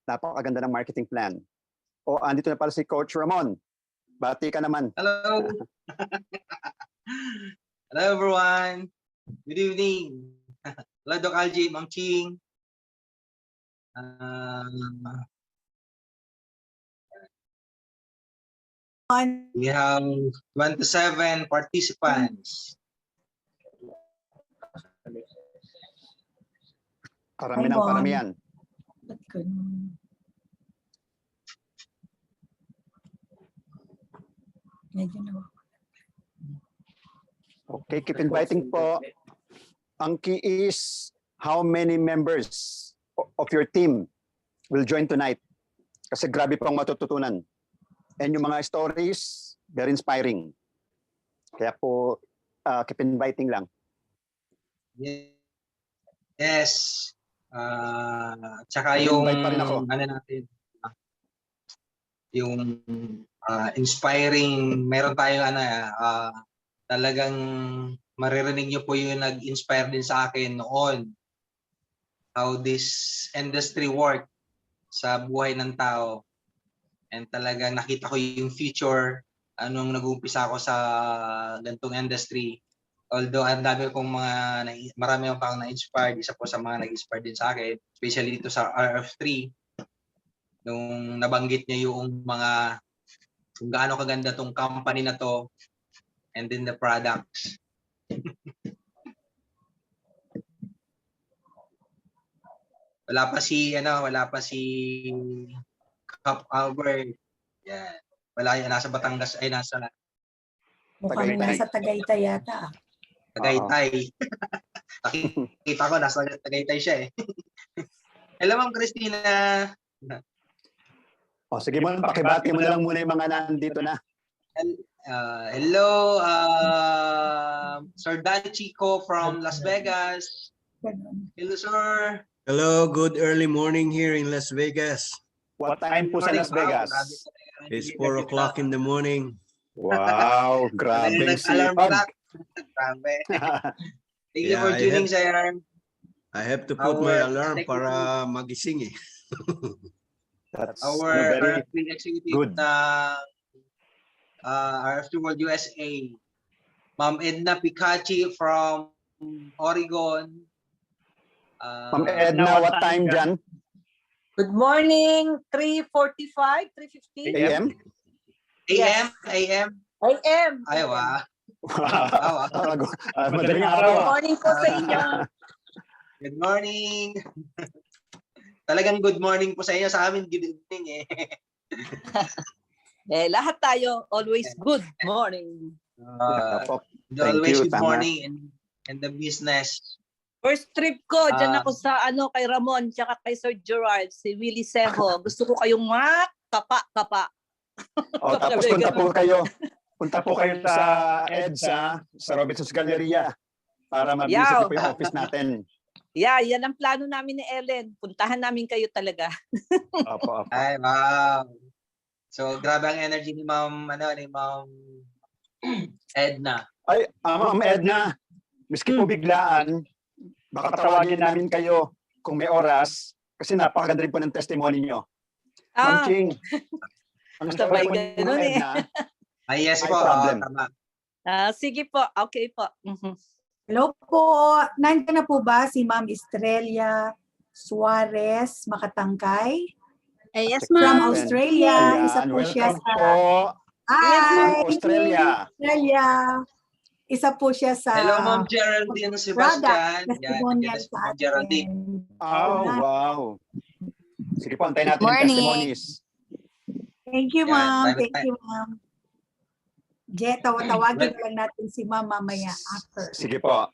Napakaganda ng marketing plan. O, andito na pala si Coach Ramon. Bati ka naman. Hello. Hello everyone. Good evening. Hello Doc Algie, Ma'am Ching. We have 27 participants. Karami ng paramihan. Okay, keep inviting po. Ang key is how many members of your team will join tonight. Kasi grabe pang matututunan. And yung mga stories, very inspiring. Kaya po, keep inviting lang. Yes. Tsaka yung Invite pa rin ako. ano natin, yung inspiring, meron tayong talagang maririnig nyo po yung nag-inspire din sa akin noon how this industry work sa buhay ng tao. And talagang nakita ko yung future anong nag-uumpisa ako sa ganitong industry. Although ang dami kong marami akong na-inspired, isa po sa mga nag-inspire din sa akin, especially dito sa RF3, nung nabanggit niya yung mga kung gaano kaganda tong company na to and then the products. wala pa si Cup Albert. Yan. Wala yan, nasa Batangas, ay nasa Mukhang nasa Tagaytay yata. Tagaytay. Nakita ko, nasa Tagaytay siya eh. Hello, Ma'am Christina. O, sige mo, pakibati mo na lang muna yung mga nandito na. Hello, Sir Dan Chico from Las Vegas. Hello, sir. Hello, good early morning here in Las Vegas. What time po sa Las Vegas? It's 4 o'clock in the morning. Wow, grabe sipag. Grabe. Thank you for tuning, sir. I have to put my alarm para magising eh. That's our very executive good. RF2 World USA, Ma'am Edna Picachi from Oregon. Ma'am Edna, what time dyan? Good morning, 3:45, 3:50 AM? AM? AM. Ay, wow. Madaling Good araw. morning po sa inyo. Good morning. Talagang good morning po sa inyo. Sa amin, good evening eh. Lahat tayo, always good morning. Always good morning in the business. First trip ko, dyan ako sa kay Ramon, tsaka kay Sir Gerard, si Willie Sejo. Gusto ko kayong kapa. O, tapos punta po kayo sa EDSA, sa Robinson's Galleria, para ma-visit po yung office natin. Yeah, yan ang plano namin ni Ellen. Puntahan namin kayo talaga. Opo. Ay, wow. So, grabe ang energy ni Ma'am Edna. Ay, Ma'am Edna, miski po biglaan, baka tawagin namin kayo kung may oras, kasi napakaganda rin po ng testimony nyo. Ma'am Ching, ang story po ni Ma'am Edna, Ay, yes may po. problem. Tama. Sige po, okay po. Hello po. Nandiyan na po ba si Ma'am Estrella Suarez Makatangkay? Yes, From ma'am. Australia. Ayan, Isa po siya welcome sa... po. Hi! From Australia. Australia. Isa po siya sa... Hello, Ma'am Geraldine Sebastian. Testimonial sa Ma'am Geraldine. atin. Oh, wow. Sige po, antayin natin yung Morning. testimonies. Thank you, Yan, Ma'am. private Thank you, Ma'am. Tawagin lang natin si Ma'am mamaya after. Sige po.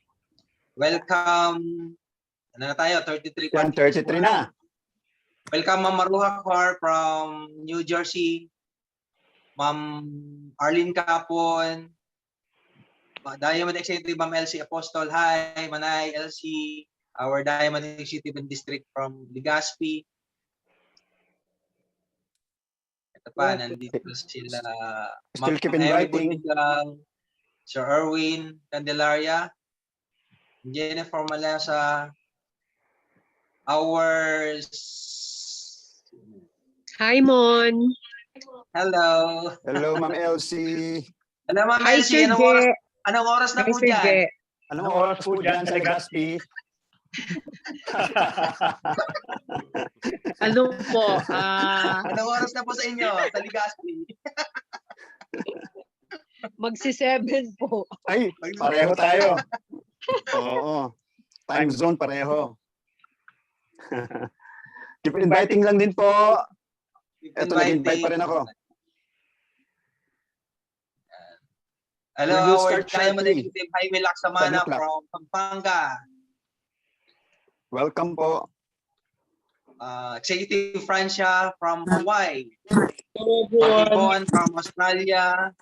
Welcome. Ano na tayo? 33. Yan, 33 na. Welcome, Ma'am Maruha Kor from New Jersey. Ma'am Arlene Capon. Diamond Executive, Ma'am Elsie Apostol. Hi, Manay, Elsie. Our Diamond Executive in District from Legazpi. Ito pa, nandito sila. Still keep inviting. Sir Erwin Candelaria. Jennifer Malasa. Our Hi, Mon. Hello. Hello, Ma'am Elsie. Hello, Ma'am Hi, Elsie. Sir Anong oras na Hi, po Sir dyan? Je. Anong oras po dyan sa Legazpi? Ano po? Anong oras na po sa inyo? Sa Legazpi? Magsi-7 po. Ay, pareho tayo. Oo. Time zone pareho. Keep inviting lang din po. Ito, nag-invite pa rin ako. Hello, We will our start Diamond shortly. Executive Jaime Laksamana 7 o'clock. from Pampanga. Welcome po. Executive Francia from Hawaii. Hello, Bon from Australia.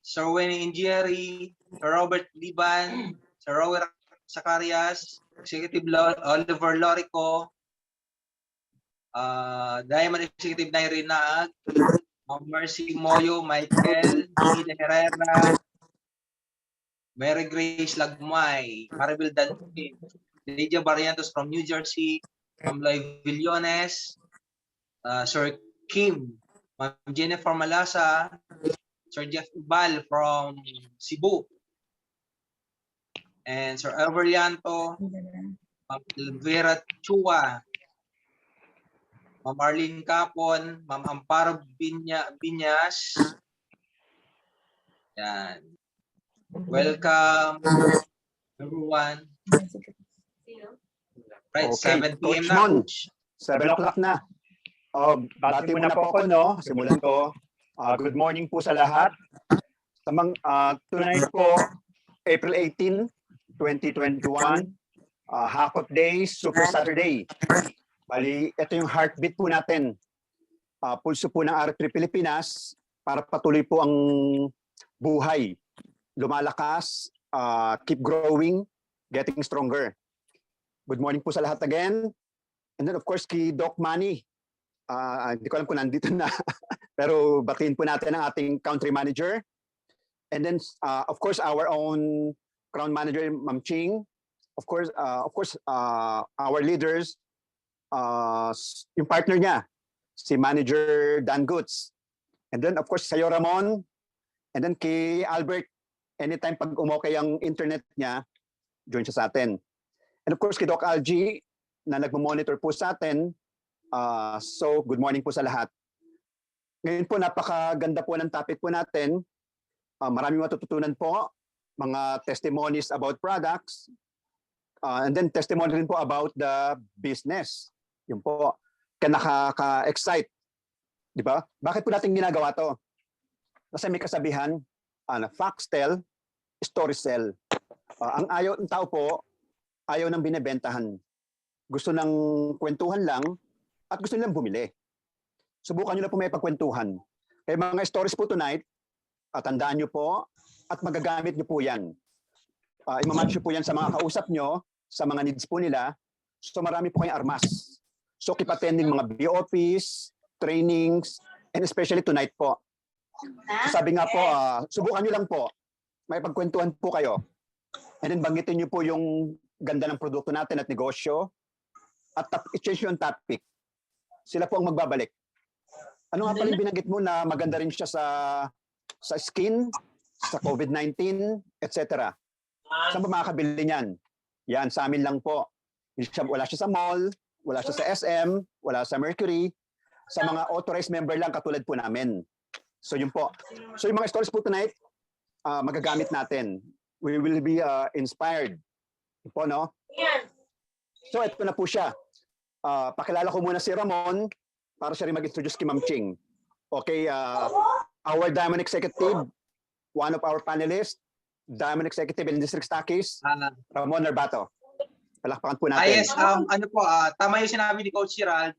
Sir Winnie Ingieri, Sir Robert Liban, Sir Rower Zacarias, Executive Oliver Lorico, Diamond Executive Nairi Naag, Ma'am Mercy Moyo, Michael, Nida Herrera, Mary Grace Lagmay, Maribel Dalpin, Lydia Barrientos from New Jersey, Ma'am Loy Villones, Sir Kim, Ma'am Jennifer Malasa, Sir Jeff Ubal from Cebu, and Sir Everlianto, Ma'am Elvira Chua, Ma'am Arlene Capon, Ma'am Amparo Binyas. Yan. Welcome, everyone. Right, Okay, 7 p.m. Coach na, Mon. Coach. 7 o'clock na. Bati muna po ako, no? Simulan ko. Good morning po sa lahat. Tonight po, April 18, 2021, Hakot Day, Super Saturday. Bali, ito yung heartbeat po natin. Pulso po ng R3 Pilipinas para patuloy po ang buhay. Lumalakas, keep growing, getting stronger. Good morning po sa lahat again. And then of course, kay Doc Manny. Hindi ko alam kung nandito na. Pero batiin po natin ang ating country manager. And then, of course, our own crown manager, Ma'am Ching. Of course, our leaders, yung partner niya, si Manager Dan Goods. And then, of course, sa'yo, Ramon. And then kay Albert, anytime pag umokay ang internet niya, join siya sa atin. And of course, kay Doc Algie, na nagmo-monitor po sa atin. So, good morning po sa lahat. Ngayon po, napakaganda po ng topic po natin. Maraming matututunan po. Mga testimonies about products. And then testimony rin po about the business. Yun po. Kaya nakaka-excite. Di ba? Bakit po natin ginagawa to? Kasi may kasabihan, facts tell, stories sell. Ang tao po, ayaw ng binebentahan. Gusto ng kwentuhan lang at gusto nilang bumili. Subukan nyo na po may pagkwentuhan. Kaya mga stories po tonight, tandaan nyo po at magagamit nyo po yan. Imamatch nyo po yan sa mga kausap nyo, sa mga needs po nila. So marami po kayong armas. So keep attending mga BOPs, trainings, and especially tonight po. So sabi nga po, subukan nyo lang po. May pagkwentuhan po kayo. And then banggitin nyo po yung ganda ng produkto natin at negosyo. At i-change yung topic. Sila po ang magbabalik. Ano nga pala yung binanggit mo na maganda rin siya sa skin, sa COVID-19, etc. Saan ba makakabili niyan? Yan, sa amin lang po. Wala siya sa mall, wala siya sa SM, wala sa Mercury. Sa mga authorized member lang katulad po namin. So yun po. So yung mga stories po tonight, magagamit natin. We will be inspired. Yun po, no? So ito na po siya. Pakilala ko muna si Ramon para siya rin mag-introduce kay Ma'am Ching. Okay, our Diamond Executive, one of our panelists, Diamond Executive and District Stockies, Ramon Narbato. Palakpakan po natin. Yes, ano po, tama yung sinabi ni Coach Gerald,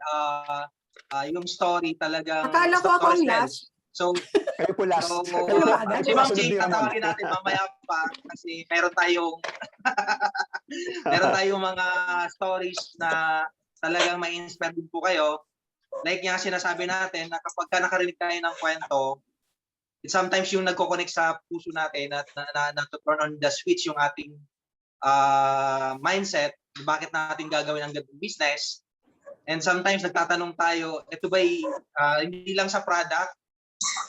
yung story talagang... Akala ko ako ang last. So, kayo po last. So, Kayo po last. si Ma'am Ching, tatawagin natin mamaya pa kasi meron tayong mga stories na talagang may inspire din po kayo. Like nga sinasabi natin na kapag ka nakarinig tayo ng kwento, sometimes yung nagko-connect sa puso natin at na to turn on the switch yung ating mindset, bakit natin gagawin ang ganitong business. And sometimes nagtatanong tayo, ito ba'y hindi lang sa product,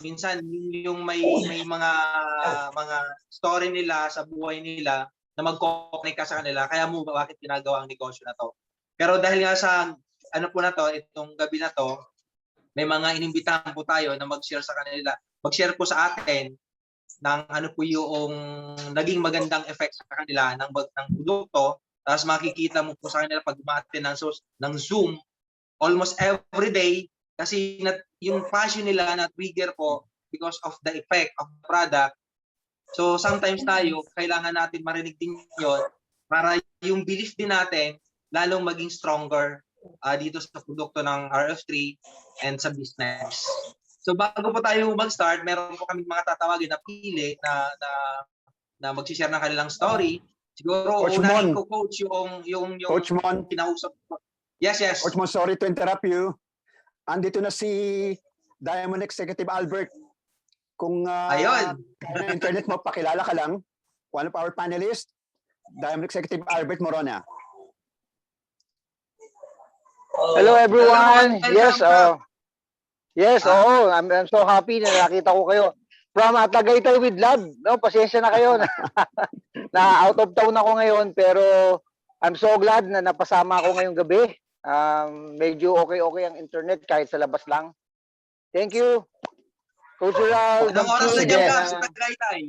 minsan yung may mga story nila sa buhay nila na mag-connect ka sa kanila, kaya mo bakit ginagawa ang negosyo na to. Pero dahil nga sa ano po na to, itong gabi na to, may mga inimbitahan po tayo na mag-share sa kanila, mag-share po sa atin ng ano po yung naging magandang effect sa kanila ng produkto. Tapos makikita mo po sa kanila pag umaattend ng Zoom almost every day kasi yung passion nila na trigger po because of the effect of the product. So sometimes tayo, kailangan natin marinig din yun para yung belief din natin lalong maging stronger dito sa produkto ng RF3 and sa business. So bago po tayo mag-start, meron po kaming mga tatawagin na pili na mag-share ng kanilang story. Siguro Coach unahin Mon. ko coach yung Coach Mon. kinausap ko. Yes. Coach Mon, sorry to interrupt you. Andito na si Diamond Executive Albert. Kung Ayun. na internet mo, pakilala ka lang. One of our panelists, Diamond Executive Albert Morona. Hello everyone. Welcome, Yes, oo. I'm so happy na nakita ko kayo. From Tagaytay with love. No, pasensya na kayo na out of town ako ngayon pero I'm so glad na napasama ako ngayong gabi. Medyo okay ang internet kahit sa labas lang. Thank you. Coach Ral. Anong oras na dyan ka sa Tagaytay?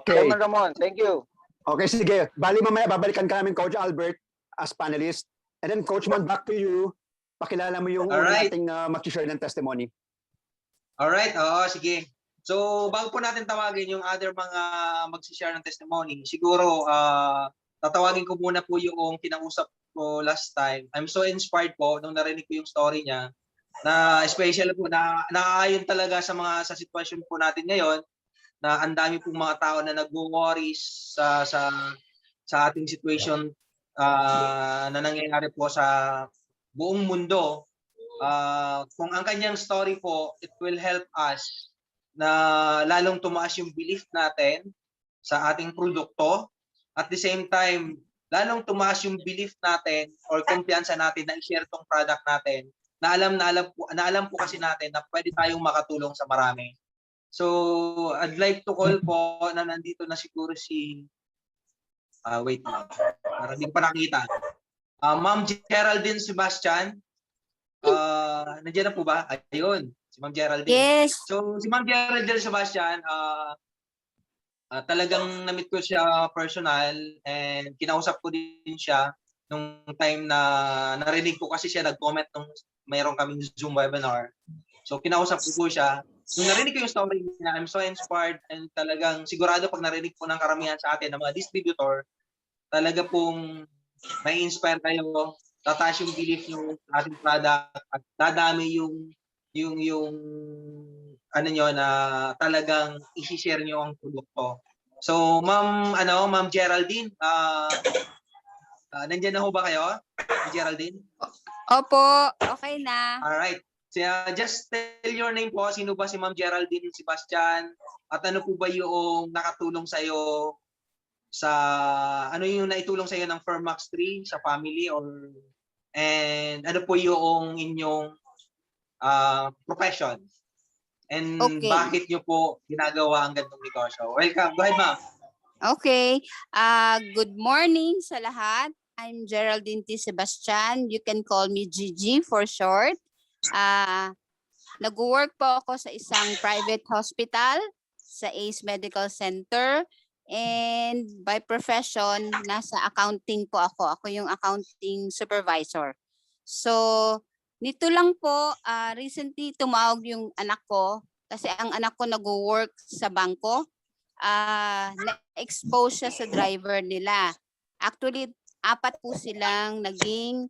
Okay. Chairman Ramon, thank you. Okay, sige. Bali mamaya, babalikan ka namin Coach Albert as panelist. And then Coach Mon, back to you. Pakilala mo yung Alright. ating mag-share ng testimony. Alright, oo, sige. So, bago po natin tawagin yung other mga mag-share ng testimony, siguro, tatawagin ko muna po yung kinausap ko last time. I'm so inspired po nung narinig ko yung story niya, na especially po, na naaayon talaga sa sitwasyon po natin ngayon, na ang dami pong mga tao na nag-worries sa ating situation na nangyayari po sa buong mundo. Kung ang kanyang story po, it will help us na lalong tumaas yung belief natin sa ating produkto. At the same time, lalong tumaas yung belief natin or kumpiyansa natin na i-share tong product natin na alam po kasi natin na pwede tayong makatulong sa marami. So, I'd like to call po na nandito na siguro si wait lang. Para hindi ko pa nakita. Ma'am Geraldine Sebastian. Nandiyan na po ba? Ayun, si Ma'am Geraldine. Yes. So, si Ma'am Geraldine Sebastian, talagang na-meet ko siya personal and kinausap ko din siya nung time na narinig ko kasi siya nag-comment nung mayroon kaming Zoom webinar. So, kinausap ko po siya. Nung narinig ko yung story niya, I'm so inspired and talagang sigurado pag narinig po ng karamihan sa atin ng mga distributor, talaga pong may inspire kayo, tataas yung belief yung ating product at dadami yung ano nyo na talagang i-share nyo ang produkto. So, Ma'am Geraldine, nandiyan na ho ba kayo? Geraldine? Opo, okay na. Alright. So, just tell your name po. Sino ba si Ma'am Geraldine Sebastian? At ano po ba yung nakatulong sa'yo sa ano yung naitulong sa iyo ng Firmax 3 sa family and ano po yung inyong profession and Okay. bakit nyo po ginagawa ang ganitong negosyo? Welcome. Go ahead, ma'am. Okay. Good morning sa lahat. I'm Geraldine T. Sebastian. You can call me Gigi for short. Nag-work po ako sa isang private hospital sa ACE Medical Center. And by profession, nasa accounting po ako. Ako yung accounting supervisor. So, nito lang po, recently tumawag yung anak ko kasi ang anak ko nag-work sa bangko. Na-expose siya sa driver nila. Actually, 4 po silang naging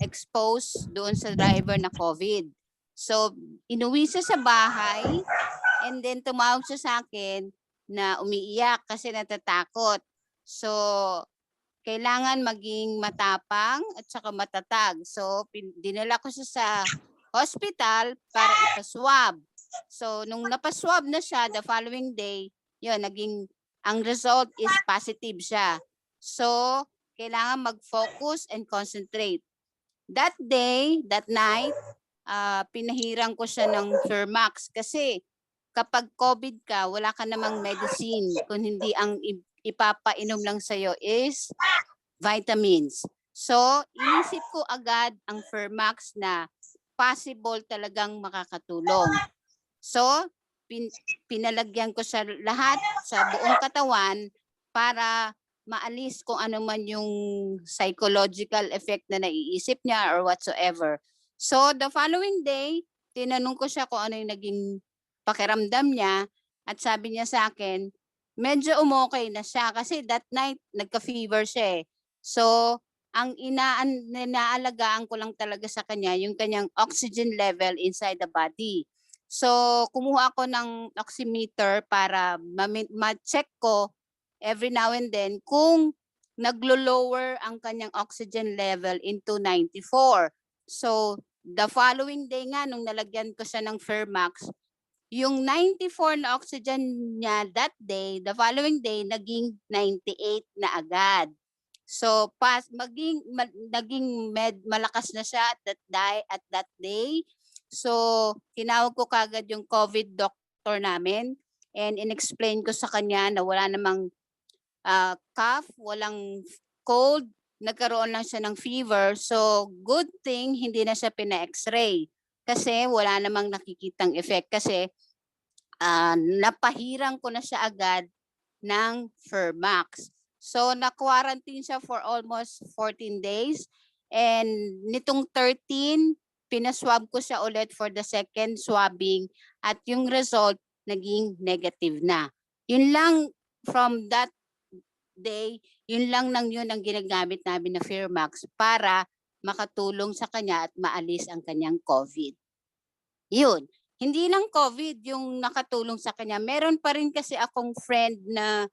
exposed doon sa driver na COVID. So, inuwi siya sa bahay and then tumawag siya sa akin na umiiyak kasi natatakot. So, kailangan maging matapang at saka matatag. So, dinala ko siya sa hospital para ipaswab. So, nung napaswab na siya the following day, yun, ang result is positive siya. So, kailangan mag-focus and concentrate. That day, that night, pinahiran ko siya ng Fermax kasi kapag COVID ka, wala ka namang medicine. Kung hindi ang ipapainom lang sa'yo is vitamins. So, inisip ko agad ang Fermax na possible talagang makakatulong. So, pinalagyan ko sa lahat, sa buong katawan para maalis kung ano man yung psychological effect na naiisip niya or whatsoever. So, the following day, tinanong ko siya kung ano yung naging pakiramdam niya at sabi niya sa akin, medyo umokay na siya kasi that night nagka-fever siya eh. So, ang inaalagaan ko lang talaga sa kanya yung kanyang oxygen level inside the body. So, kumuha ako ng oximeter para ma-check ko every now and then kung naglo-lower ang kanyang oxygen level into 94. So, the following day nga, nung nalagyan ko siya ng Fermax, yung 94 na oxygen niya that day, the following day, naging 98 na agad. So, naging malakas na siya at that day. So, tinawag ko kagad yung COVID doctor namin and inexplain ko sa kanya na wala namang cough, walang cold, nagkaroon lang siya ng fever. So, good thing hindi na siya pina-x-ray kasi wala namang nakikitang effect kasi napahirang ko na siya agad ng Fermax. So, na-quarantine siya for almost 14 days. And nitong 13, pinaswab ko siya ulit for the second swabbing at yung result naging negative na. Yun lang from that day, yun lang nang yun ang ginagamit namin na Fermax para makatulong sa kanya at maalis ang kanyang COVID. Yun. Hindi lang COVID yung nakatulong sa kanya. Meron pa rin kasi akong friend na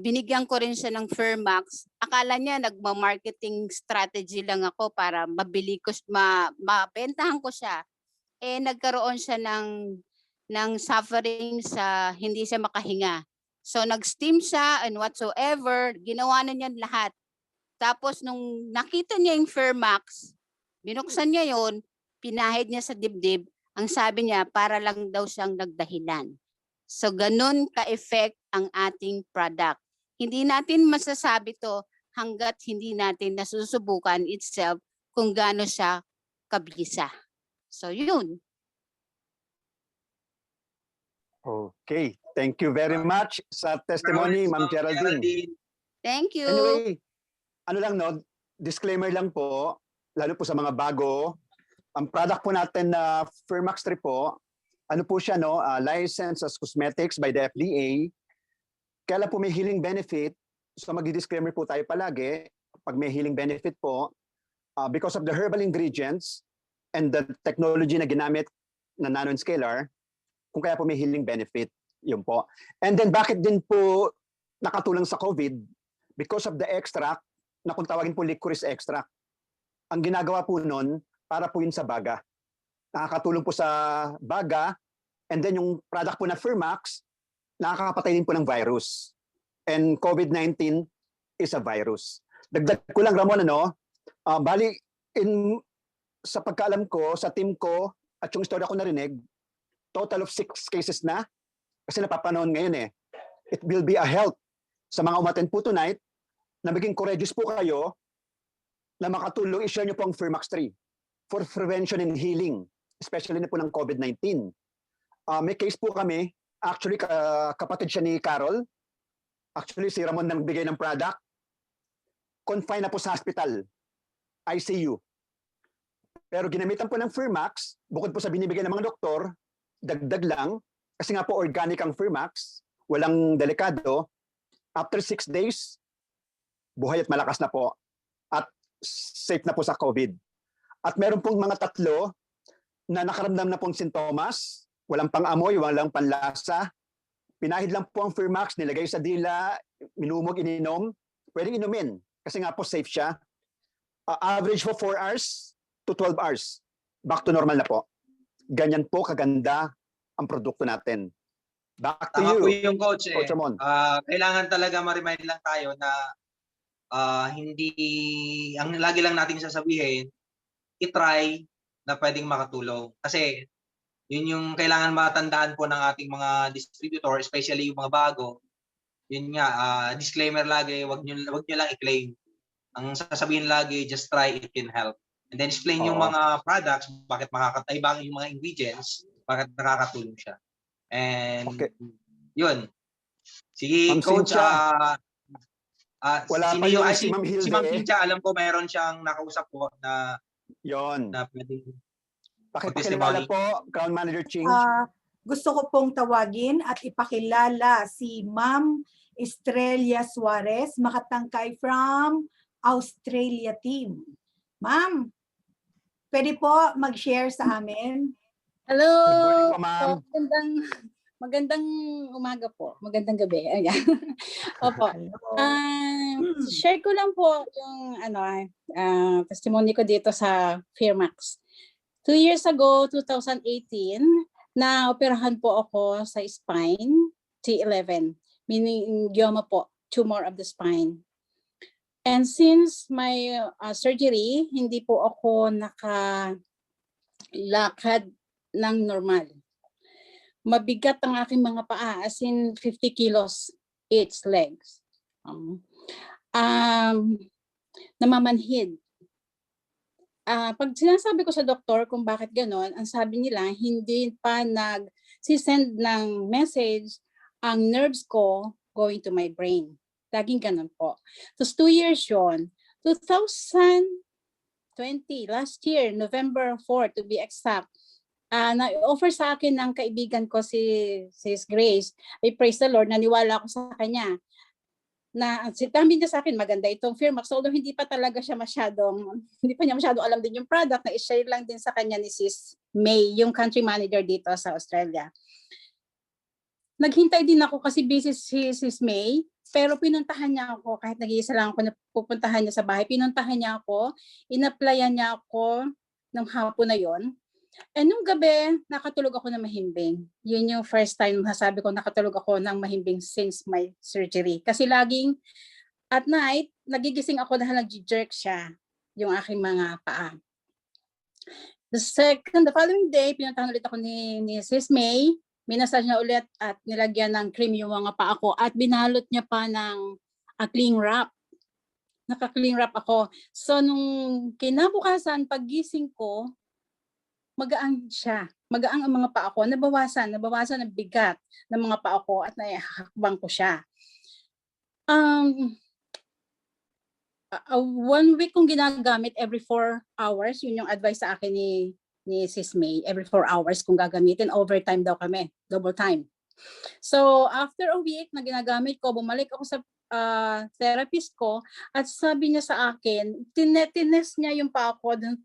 binigyan ko rin siya ng Fermax. Akala niya nagma-marketing strategy lang ako para mabentahan ko siya. Eh nagkaroon siya ng suffering sa hindi siya makahinga. So nag-steam siya and whatsoever, ginawa na niya lahat. Tapos nung nakita niya yung Fermax, binuksan niya yon, pinahid niya sa dibdib. Ang sabi niya, para lang daw siyang nagdahilan. So ganun ka-effect ang ating product. Hindi natin masasabi to hanggat hindi natin nasusubukan itself kung gaano siya kabisa. So yun. Okay. Thank you very much sa testimony, Ma'am Geraldine. Thank you. Anyway, ano lang no, disclaimer lang po, lalo po sa mga bago, ang product po natin na Fermax 3 po, ano po siya no, licensed as cosmetics by the FDA. Kaya po may healing benefit, so magdi-disclaimer po tayo palagi, pag may healing benefit po, because of the herbal ingredients and the technology na ginamit na nano-scalar, kung kaya po may healing benefit, yun po. And then bakit din po nakatulong sa COVID? Because of the extract, na kung tawagin po licorice extract. Ang ginagawa po nun, para po yun sa baga. Nakakatulong po sa baga, and then yung product po na Fermax, nakakapatay din po ng virus. And COVID-19 is a virus. Dagdag ko lang, Ramon, bali, sa pagkaalam ko, sa team ko, at yung istorya ko narinig, total of 6 cases na, kasi napapanahon ngayon eh. It will be a help sa mga umattend po tonight, na maging courageous po kayo, na makatulong, i-share nyo po ang Fermax 3 for prevention and healing, especially na po ng COVID-19. May case po kami, actually kapatid siya ni Carol, actually si Ramon nang bigay ng product, confined na po sa hospital, ICU. Pero ginamitan po ng Fermax, bukod po sa binibigay ng mga doktor, dagdag lang, kasi nga po organic ang Fermax, walang delikado, after 6 days, buhay at malakas na po, at safe na po sa COVID. At meron pong mga 3 na nakaramdam na pong sintomas, walang pang-amoy, walang panlasa. Pinahid lang po ang Fermax, nilagay sa dila, minumog, ininom. Pwedeng inumin kasi nga po safe siya. Average po 4 hours to 12 hours. Back to normal na po. Ganyan po kaganda ang produkto natin. Back to Tama you, po yung coach eh. Coach Ramon. Kailangan talaga ma-remind lang tayo na hindi, ang lagi lang nating sasabihin, i-try na pwedeng makatulong. Kasi yun yung kailangan matandaan po ng ating mga distributor, especially yung mga bago. Yun nga, disclaimer lagi, wag nyo lang i-claim. Ang sasabihin lagi, just try, it can help. And then explain yung Oo. mga products, bakit makakataibang yung mga ingredients, bakit nakakatulong siya. And Okay. yun. Sige, Ma'am Coach, Cynthia. Wala sino pa yung, yung si si Ma'am Hilde. Ma'am Cynthia, alam ko mayroon siyang nakausap po na Yon. pwedeng Pakipakilala testimony. po, Crown Manager Ching. Gusto ko pong tawagin at ipakilala si Ma'am Estrella Suarez, makatangkay from Australia team. Ma'am, pwede po mag-share sa amin? Hello! Good morning po, ma'am. Magandang umaga po. Magandang gabi. Ayan. Opo. Share ko lang po yung testimony ko dito sa Fairmax. 2 years ago, 2018, na-operahan po ako sa spine, T11, meaning glioma po, tumor of the spine. And since my surgery, hindi po ako nakalakad ng normal. Mabigat ang aking mga paa, as in 50 kilos each legs. Namamanhid. Pag sinasabi ko sa doktor kung bakit ganon, ang sabi nila, hindi pa nag-send ng message ang nerves ko going to my brain. Laging ganon po. Tapos 2 years yun. 2020, last year, November 4 to be exact, na-offer sa akin ng kaibigan ko si Sis Grace. I praise the Lord, naniwala ako sa kanya. Sabi niya sa akin, maganda itong Fairmax. Although hindi pa niya masyadong alam din yung product, na i-share lang din sa kanya ni Sis May, yung country manager dito sa Australia. Naghintay din ako kasi busy si Sis May, pero pinuntahan niya ako, kahit nag-iisa lang ako na pupuntahan niya sa bahay, pinuntahan niya ako, in-applyan niya ako ng hapon na yon. And nung gabi, nakatulog ako ng mahimbing. Yun yung first time nasabi ko nakatulog ako ng mahimbing since my surgery. Kasi laging at night, nagigising ako dahil nag-jerk siya yung aking mga paa. The following day, pinuntahan ulit ako ni Sis May. Minasage niya ulit at nilagyan ng cream yung mga paa ko at binalot niya pa ng cling wrap. Naka-cling wrap ako. So nung kinabukasan, paggising ko, magaan siya. Magaan ang mga paa ko. Nabawasan ang bigat ng mga paa ko at naihakbang ko siya. 1 week kong ginagamit every 4 hours. Yun yung advice sa akin ni Sis May. Every 4 hours kung gagamitin. Overtime daw kami. Double time. So after a week na ginagamit ko, bumalik ako sa therapist ko at sabi niya sa akin, tinest niya yung paa ko dun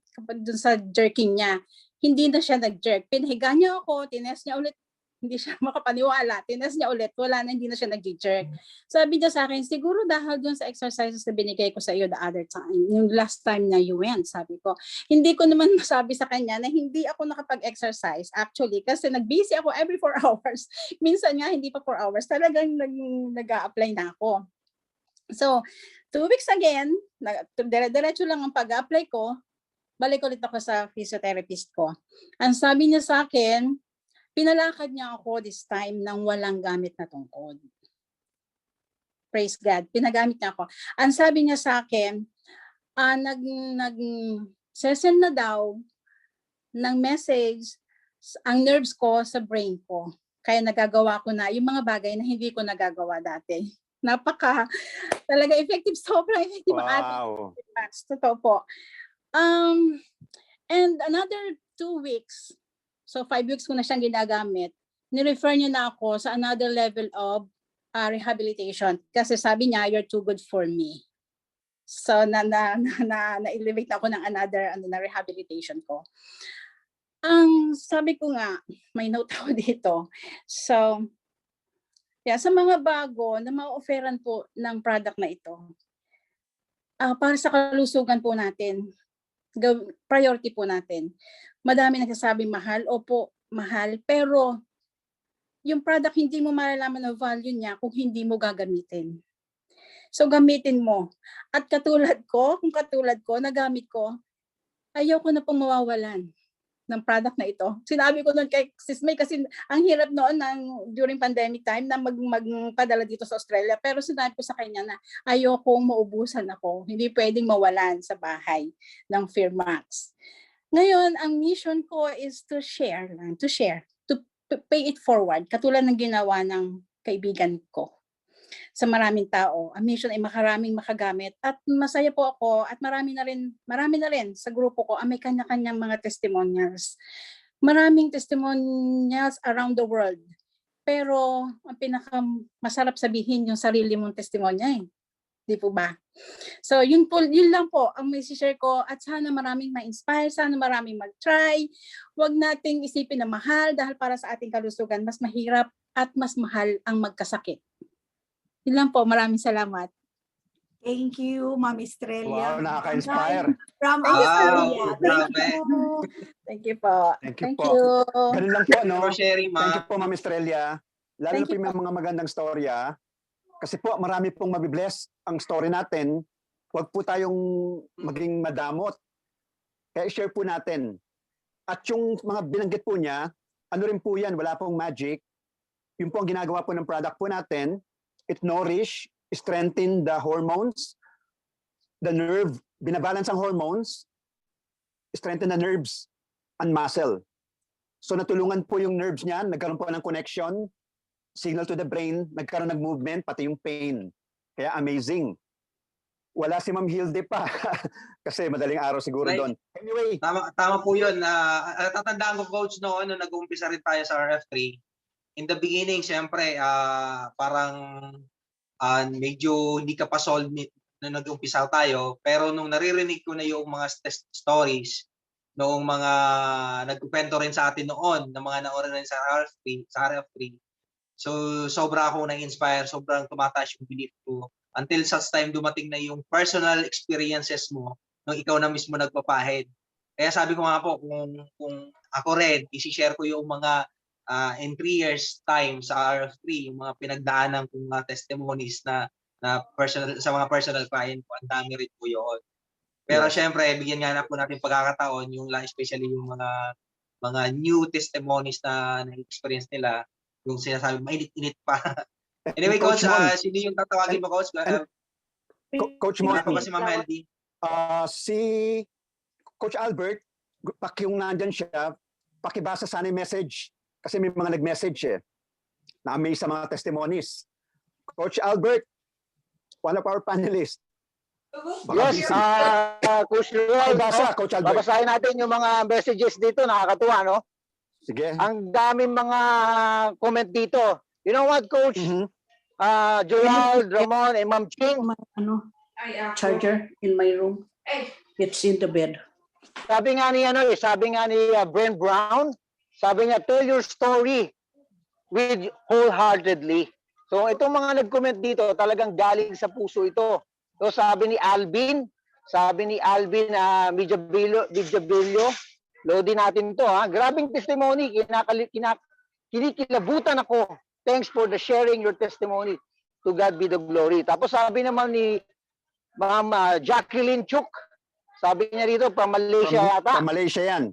sa jerking niya. Hindi na siya nag-jerk. Pinahiga niya ako, tinest niya ulit, hindi siya makapaniwala. Tinest niya ulit, wala na, hindi na siya nag-jerk. Sabi niya sa akin, siguro dahil dun sa exercises na binigay ko sa iyo the other time, yung last time na you went, sabi ko. Hindi ko naman masabi sa kanya na hindi ako nakapag-exercise. Actually, kasi nag-busy ako every 4 hours. Minsan nga, hindi pa 4 hours. Talagang nag-a-apply na ako. So, 2 weeks again, dire-diretso lang ang pag-a-apply ko, balik ulit ako sa physiotherapist ko. Ang sabi niya sa akin, pinalakad niya ako this time nang walang gamit na tungkod. Praise God, pinagamit niya ako. Ang sabi niya sa akin, nag-sesend na daw ng message ang nerves ko sa brain ko. Kaya nagagawa ko na yung mga bagay na hindi ko nagagawa dati. Talaga effective, sobrang effective. Wow. Totoo po. And another 2 weeks, so 5 weeks ko na siyang ginagamit, ni-refer niya na ako sa another level of rehabilitation. Kasi sabi niya, you're too good for me. So, na-elevate ako ng another rehabilitation ko. Ang sabi ko nga, may note ako dito. So, sa mga bago na ma-offeran po ng product na ito, para sa kalusugan po natin, priority po natin. Madami nagsasabing mahal, opo, mahal, pero yung product hindi mo malalaman ang value niya kung hindi mo gagamitin. So gamitin mo. At katulad ko, kung katulad ko, nagamit ko, ayaw ko na pong mawawalan ng product na ito. Sinabi ko nun kay Sis May kasi ang hirap noon during pandemic time na magpadala dito sa Australia. Pero sinabi ko sa kanya na ayokong maubusan ako. Hindi pwedeng mawalan sa bahay ng Firmax. Ngayon, ang mission ko is to share, to pay it forward. Katulad ng ginawa ng kaibigan ko sa maraming tao. Ang mission ay makaraming makagamit at masaya po ako at marami na rin sa grupo ko ang may kanya-kanyang mga testimonials. Maraming testimonials around the world. Pero ang pinakamasarap sabihin yung sarili mong testimonya eh. Di po ba? So yun lang po ang may share ko at sana maraming ma-inspire, sana maraming mag-try. Huwag nating isipin na mahal dahil para sa ating kalusugan mas mahirap at mas mahal ang magkasakit. Yun lang po. Maraming salamat. Thank you, Ma'am Estrella. Wow, nakaka-inspire. From Thank you, Australia. grabe. Thank you. Thank you po. Thank you po. Ganun lang po, no? For sharing, Thank you ma'am. po, Ma'am Estrella. Lalo Thank na po you yung mga magandang storya. Kasi po, marami pong mabibless ang story natin. Huwag po tayong maging madamot. Kaya share po natin. At yung mga binanggit po niya, ano rin po yan, wala pong magic. Yung po ang ginagawa po ng product po natin, it nourish, strengthen the hormones, the nerve, binabalance ang hormones, strengthen the nerves and muscle. So natulungan po yung nerves niya, nagkaroon po ng connection, signal to the brain, nagkaroon ng movement, pati yung pain. Kaya amazing. Wala si Ma'am Hilde pa. Kasi madaling araw siguro Right. doon. Anyway, Tama po yun. Tatandaan ko, Coach, noon nung nag-uumpisa rin tayo sa RF3. In the beginning, syempre, parang medyo hindi ka pa sold nung nag-umpisa tayo. Pero nung naririnig ko na yung mga stories, noong mga nagkukwento rin sa atin noon, ng mga nauna rin sa RF3, so sobra ako na-inspire, sobrang tumataas yung belief ko. Until such time dumating na yung personal experiences mo nung ikaw na mismo nagpapahid. Kaya sabi ko nga po, kung ako rin, isi-share ko yung mga in 3 years time sa RF3, yung mga pinagdaanan kong mga testimonies na personal sa mga personal client ko, ang dami rin po yun. Pero syempre, bigyan nga na po natin pagkakataon, yung especially yung mga new testimonies na na-experience nila, yung sinasabi, mainit-init pa. Anyway, Coach, sino yung tatawagin mo, Coach? Coach Wala Mon, pa ba si Ma'am Meldy? si Coach Albert, yung nandyan siya, pakibasa sana yung message. Kasi may mga nag-message na-amaze sa mga testimonies. Coach Albert, one of our panelists. Baka Yes, busy. Coach Roy, Basa, Coach Albert. babasahin natin yung mga messages dito, nakakatuwa, no? Sige. Ang daming mga comment dito. You know what, Coach? Mhm. Gerald, Ramon, and Ma'am Ching, Charger in my room. It's in the bed. sabi nga ni Brent Brown, sabi niya, tell your story with wholeheartedly. So itong mga nag-comment dito, talagang galing sa puso ito. So sabi ni Alvin Midjabillo, loadin natin to ha. Grabing testimony, kinikilabutan ako. Thanks for the sharing your testimony. To God be the glory. Tapos sabi naman ni Ma'am Jacqueline Chuk, sabi niya rito, from Malaysia yata. From Malaysia yan.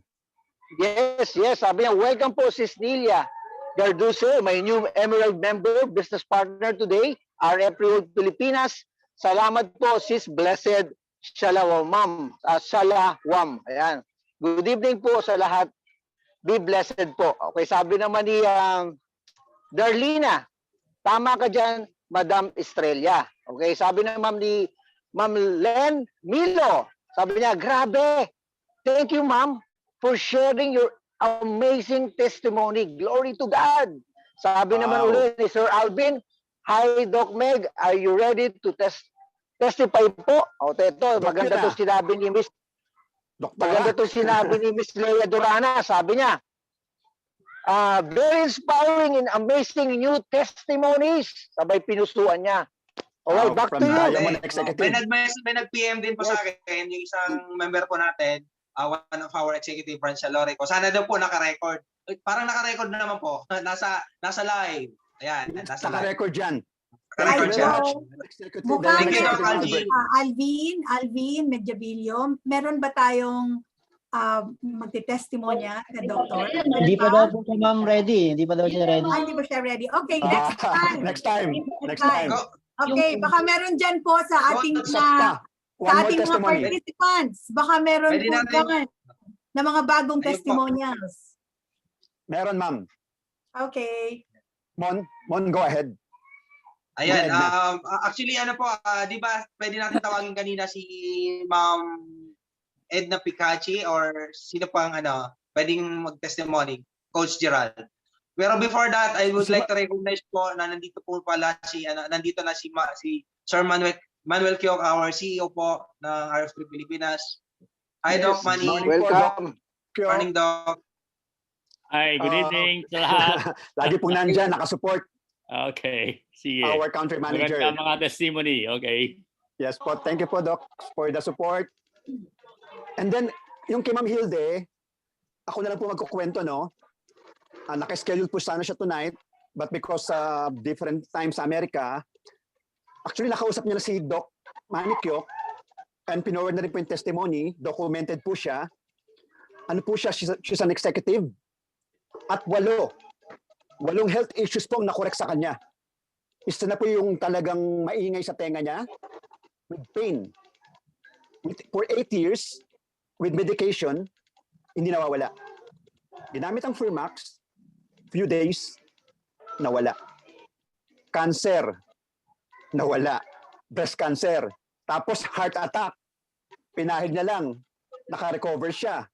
Yes. Sabi niya, welcome po, Sis Nelia Garduso, my new Emerald member, business partner today, RF Real Pilipinas. Salamat po, Sis Blessed Shalawam. Shalawam. Ayan. Good evening po sa lahat. Be blessed po. Okay, sabi naman ni Darlina, tama ka dyan, Madam Estrella. Okay, sabi naman ni Ma'am Len Milo, sabi niya, grabe. Thank you, Ma'am, for sharing your amazing testimony. Glory to God. Sabi naman Wow. ulit ni Sir Alvin, hi, Doc Meg, are you ready to testify po? O, ito, maganda to sinabi ni Miss Maganda to sinabi ni Miss Leia Durana. Sabi niya, very inspiring and amazing new testimonies. Sabay pinusuan niya. Alright, back to you. Diamond Executive. May nag-PM din po sa akin, yung isang member po natin, one of our executive branch sa Loreco. Sana daw po naka-record. Parang naka-record na naman po. Nasa live. Ayan, nasa live. Naka-record yan. Record Thank you siya. very much. Hello. Executive Mukhang Thank you, Director Doc Albert. Alvin. Alvin Medjabillo, meron ba tayong magte-testimonya na doktor? Hindi pa daw po si ma'am ready. Hindi pa daw siya ready. Hindi ba siya ready? Okay, next time. Next time. Next time. Go. Okay, baka meron dyan po sa ating Isa pa. One sa more ating mga testimony. participants. Baka meron Pwede po natin- dyan na mga bagong Ayun po. testimonials. Meron, ma'am. Okay. Mon, go ahead. Ayan, Edna. actually ano po, di ba pwede natin tawagin kanina si Ma'am Edna Picachi or sino pang pwedeng mag-testimony, Coach Gerald. Pero before that, I would like to recognize po na nandito po pala nandito na si Sir Manuel Kiok, our CEO po ng RF3 Pilipinas. Hi, Doc Manny. Morning. Welcome. Morning, Doc. Hi, good evening sa lahat. Lagi pong nandyan, nakasupport Okay, sige. our country manager. Maganda mga testimony, okay. Yes po, thank you po, Doc, for the support. And then, yung kay Ma'am Hilde, ako na lang po magkukwento, no? Naka-schedule po sana siya tonight, but because different times sa Amerika, actually nakausap niya na si Doc Manny Kiok, and pinoward na rin po yung testimony, documented po siya. Ano po siya, she's an executive, at walong health issues po ang nakorek sa kanya. Isa na po yung talagang maingay sa tenga niya, with pain. For 8 years, with medication, hindi nawawala. Ginamit ang Firmax, few days, nawala. Cancer, nawala. Breast cancer. Tapos heart attack, pinahid niya lang, naka-recover siya.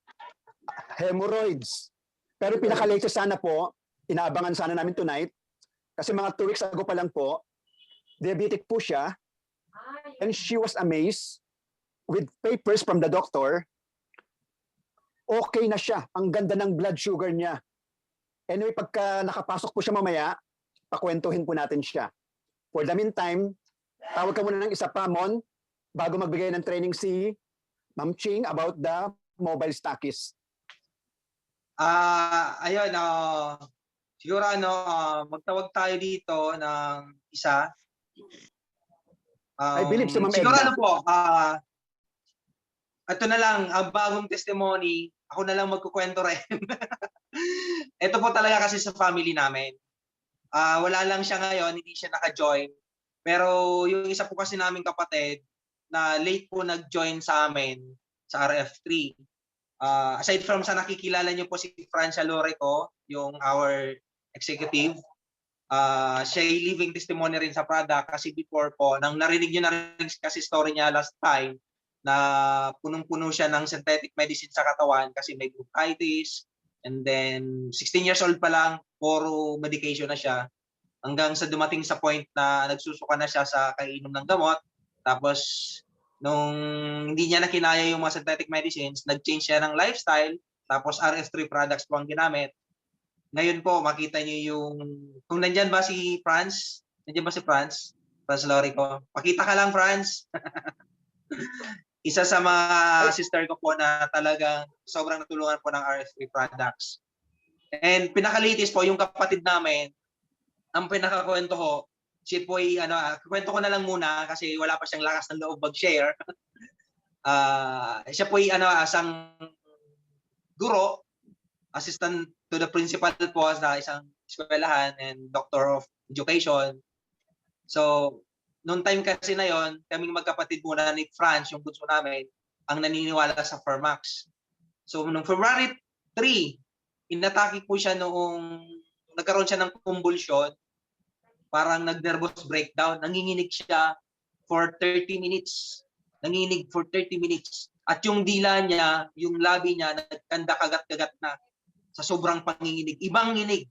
Hemorrhoids. Pero pinaka-latest sana po, inaabangan sana namin tonight, kasi mga 2 weeks ago pa lang po, diabetic po siya, and she was amazed with papers from the doctor, okay na siya. Ang ganda ng blood sugar niya. Anyway, pagka nakapasok po siya mamaya, pakwentuhin po natin siya. For the meantime, tawag ka muna ng isa pa, Mon, bago magbigay ng training si Ma'am Ching about the mobile stockists. Ayun, siguro magtawag tayo dito ng isa. I believe si Ma'am siguro Edna. po, ito na lang, ang bagong testimony, ako na lang magkukwento rin. Ito po talaga kasi sa family namin. Wala lang siya ngayon, hindi siya naka-join. Pero yung isa po kasi naming kapatid na late po nag-join sa amin sa RF3. Aside from sa nakikilala niyo po si Francia Loreco, yung our executive, siya ay living testimony rin sa product kasi before po, nang narinig niyo na rin kasi story niya last time, na punong-puno siya ng synthetic medicine sa katawan kasi may bronchitis, and then 16 years old pa lang, puro medication na siya, hanggang sa dumating sa point na nagsusuka na siya sa kainom ng gamot. Tapos nung hindi niya na kinaya yung mga synthetic medicines, nag-change siya ng lifestyle, tapos RF3 products po ang ginamit. Ngayon po, makita niyo yung, kung nandyan ba si Franz? Nandyan ba si Franz? Franz Lorico? Pakita ka lang, Franz. Isa sa mga sister ko po na talagang sobrang natulungan po ng RF3 products. And pinaka-latest po, yung kapatid namin, ang pinakakwento ko, si po ay, kwento ko na lang muna kasi wala pa siyang lakas ng loob mag-share. Siya po ay, asang guro, assistant to the principal po sa isang eskwelahan and doctor of education. So, noong time kasi na yon, kaming magkapatid muna ni Franz, yung bunso namin, ang naniniwala sa Firmax. So, noong February 3, inatake po siya noong nagkaroon siya ng convulsion, parang nag-nervous breakdown, nanginginig siya for 30 minutes. Nanginginig for 30 minutes. At yung dila niya, yung labi niya, nagkanda kagat-kagat na sa sobrang panginginig. Ibang nginig.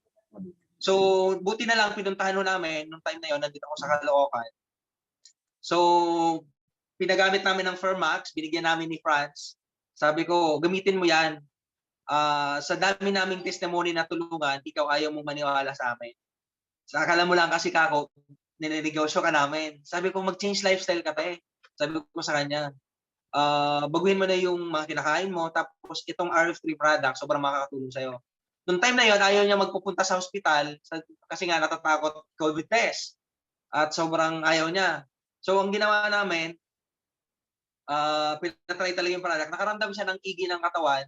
So, buti na lang pinuntahan namin, nung time na yon, nandito ako sa Caloocan. So, pinagamit namin ng Firmax, binigyan namin ni Franz. Sabi ko, gamitin mo yan. Sa dami naming testimony na tulungan, ikaw ayaw mong maniwala sa amin. Sa akala mo lang kasi kako, nininegosyo ka namin. Sabi ko, mag-change lifestyle ka pa eh. Sabi ko sa kanya, baguhin mo na yung mga kinakain mo, tapos itong RF3 product, sobrang makakatulong sa'yo. Noong time na yon, ayaw niya magpupunta sa hospital kasi nga natatakot COVID test. at sobrang ayaw niya. So ang ginawa namin, pinatry talaga yung product. Nakaramdam siya ng igi ng katawan.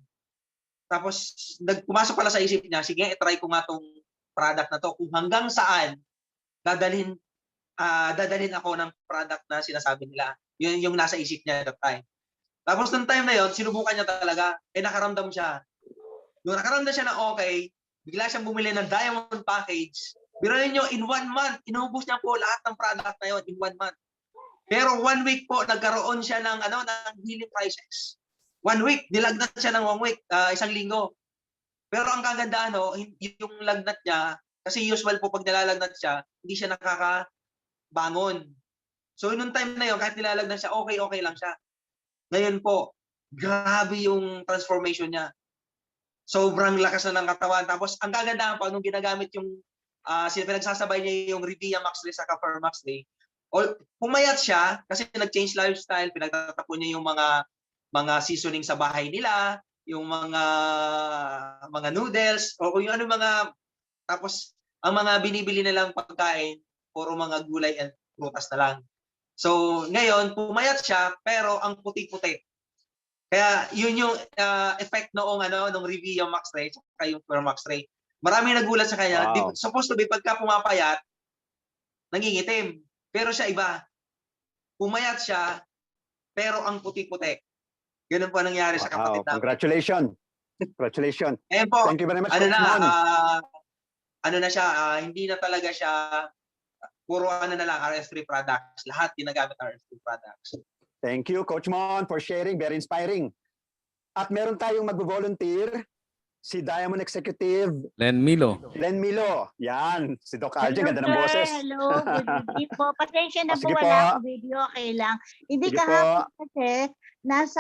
Tapos pumasok pala sa isip niya, sige, try ko nga tong product na to. Kung hanggang saan dadalhin ako ng product na sinasabi nila. Yun yung nasa isip niya at that time. Tapos nung time na yon, sinubukan niya talaga. Nakaramdam siya. Nung nakaramdam siya na okay, bigla siyang bumili ng diamond package. Biruin niyo, in 1 month, inubos niya po lahat ng product na yon in 1 month. Pero 1 week po, nagkaroon siya ng healing crisis. 1 week, nilagnat siya ng 1 week, 1 linggo. Pero ang kagandahan, yung lagnat niya, kasi usual po pag nilalagnat siya, hindi siya nakakabangon. So nung time na yon, kahit nilalagnat siya, okay lang siya. Ngayon po, grabe yung transformation niya. Sobrang lakas na ng katawan. Tapos ang kagandahan pa, nung ginagamit yung, pinagsasabay niya yung Revia Max Day sa Max Day, pumayat siya kasi nag-change lifestyle, pinagtatapon niya yung mga seasoning sa bahay nila, yung mga noodles, o yung tapos ang mga binibili nilang pagkain, puro mga gulay at prutas na lang. So, ngayon, pumayat siya, pero ang puti-puti. Kaya, yun yung effect noong Revia Max Ray, saka yung Max Ray. Maraming nagulat sa kanya. Wow. Supposed to be, pagka pumapayat, nangingitim. Pero siya iba. Pumayat siya, pero ang puti-puti. Ganun po nangyari sa kapatid namin. Congratulations. Congratulations. Ayan po. Thank you very much, Coach Mon. Hindi na talaga siya puro na lang RS3 products. Lahat ginagamit RS3 products. Thank you, Coach Mon, for sharing. Very inspiring. At meron tayong mag-volunteer, si Diamond Executive Len Milo. Len Milo. Yan, si Doc Algie, ganda ng sir. boses. Hello, good evening po. Pasensya na po, Sige wala po. akong video, okay lang. Hindi Sige kahapon kasi, nasa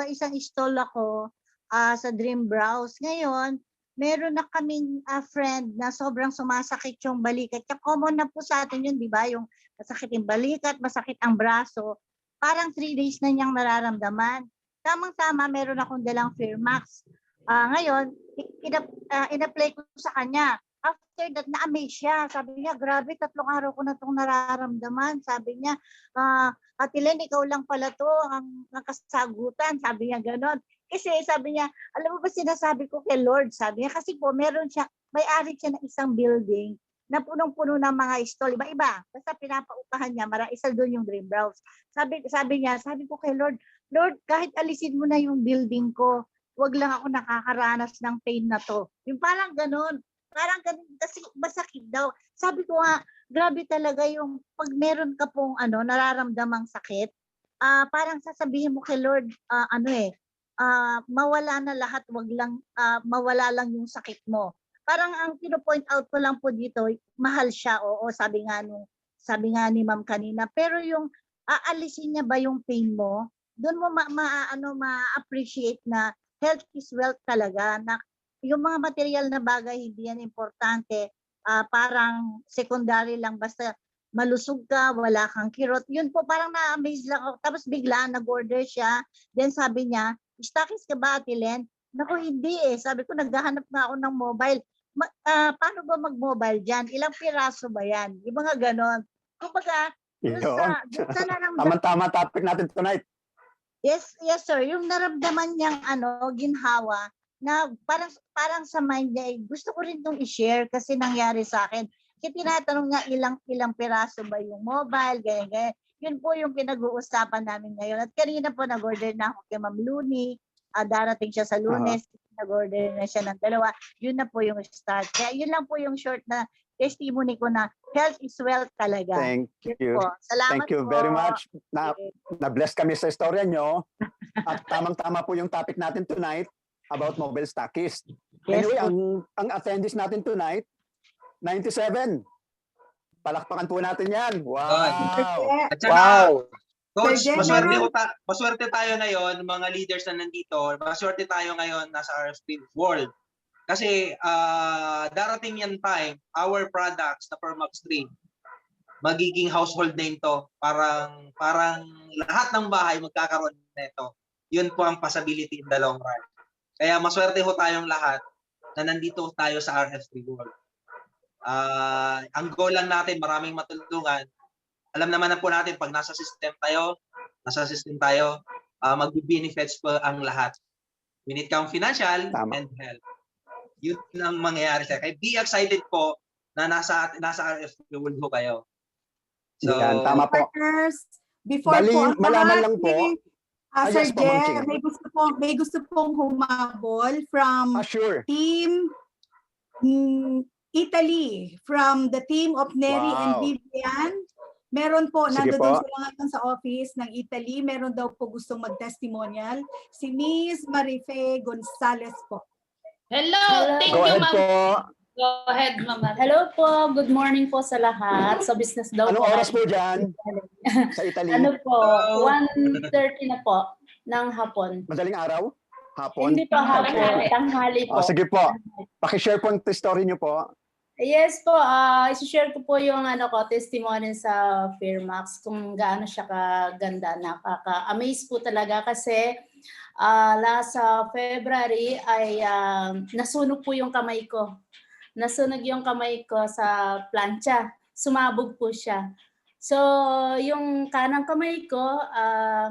isang stall ako sa Dream Browse. Ngayon, meron na kaming friend na sobrang sumasakit yung balikat. Kaya common na po sa atin yun, di ba? Yung masakit yung balikat, masakit ang braso. Parang 3 days na niyang nararamdaman. Tamang-tama, meron akong dalang Firmax. Ngayon, in-apply ko sa kanya. After that, na-amaze siya. Sabi niya, grabe, 3 araw ko na itong nararamdaman. Sabi niya, Ate Len, ikaw lang pala to ang nakasagutan. Sabi niya gano'n. Kasi sabi niya, alam mo ba sinasabi ko kay Lord? Sabi niya, kasi po meron siya, may-ari siya ng isang building na punong-puno ng mga stall. Iba-iba. Basta pinapaupahan niya, isa doon yung Dream Browse. Sabi ko kay Lord, Lord, kahit alisin mo na yung building ko, wag lang ako nakakaranas ng pain na to. Yung parang ganun. Parang ganun kasi masakit daw. Sabi ko nga, grabe talaga yung pag meron ka pong nararamdamang sakit, parang sasabihin mo kay Lord, mawala na lahat, wag lang mawala lang yung sakit mo. Parang ang pino-point out ko lang po dito, mahal siya, oo, sabi nga ni Ma'am kanina, pero yung aalisin niya ba yung pain mo, doon mo ma-appreciate na health is wealth talaga, na yung mga material na bagay hindi yan importante, parang secondary lang, basta malusog ka, wala kang kirot. Yun po, parang na-amaze lang ako. Tapos bigla nag-order siya, then sabi niya, "Stockies ka ba, Ate Len?" Naku, hindi eh. Sabi ko, naghahanap nga ako ng mobile. Paano ba mag-mobile dyan? Ilang piraso ba yan? Yung mga ganon. Kumbaga, dun sa naramdaman. Tama topic natin tonight. Yes, sir. Yung naramdaman niyang ginhawa, na parang sa mind niya, gusto ko rin itong i-share kasi nangyari sa akin. Kasi tinatanong nga ilang piraso ba yung mobile, ganyan. Yun po yung pinag-uusapan namin ngayon. At kanina po nag-order na ako kay Ma'am Luni. Darating siya sa Lunes, nag-order na siya ng 2. Yun na po yung start. Kaya yun lang po yung short na testimony ko na health is wealth talaga. Thank you. Salamat Thank you po. very much. Na-bless kami sa istorya nyo. At tamang-tama po yung topic natin tonight about mobile stockists. Yes, Anyway, ang attendees natin tonight, 97. Palakpakan po natin yan. Wow! At saka, Coach, maswerte tayo ngayon, mga leaders na nandito, maswerte tayo ngayon nasa RSP World. Kasi darating yan time, our products na Permax 3, magiging household name to. Parang lahat ng bahay magkakaroon nito. Yun po ang possibility in the long run. Kaya maswerte ho tayong lahat na nandito tayo sa RS3 World. Ang goal lang natin, maraming matulungan, alam naman na po natin pag nasa system tayo, magbe-benefits po ang lahat. When it comes financial Tama. and health. Yun ang mangyayari sa kaya be excited po na nasa RFP World ho kayo. So, Yan, tama po. Partners, before Bali, po ang malaman lahat, lang po. Sir Yes po, Ma'am Ching. Jer, may gusto pong humabol from Sure. team Italy, from the team of Neri and Wow. Vivian. Meron po, Sige nandoon po. sila ngayon sa office ng Italy. Meron daw po gustong mag-testimonial. Si Miss Marife Gonzalez po. Hello, thank Go you, ahead ma'am. po. Go ahead, ma'am. Hello po, good morning po sa lahat. Sa business daw Anong po. oras po dyan sa Italy? Ano po, 1:30 na po ng hapon. Madaling araw? Hapon? Hindi po hapon, tanghali po. Sige po. Pakishare po ang story niyo po. Yes po, isi-share ko po yung testimony sa Fairmax kung gaano siya kaganda. Nakaka-amaze po talaga kasi last February ay nasunog po yung kamay ko. Nasunog yung kamay ko sa plancha. Sumabog po siya. So, yung kanang kamay ko,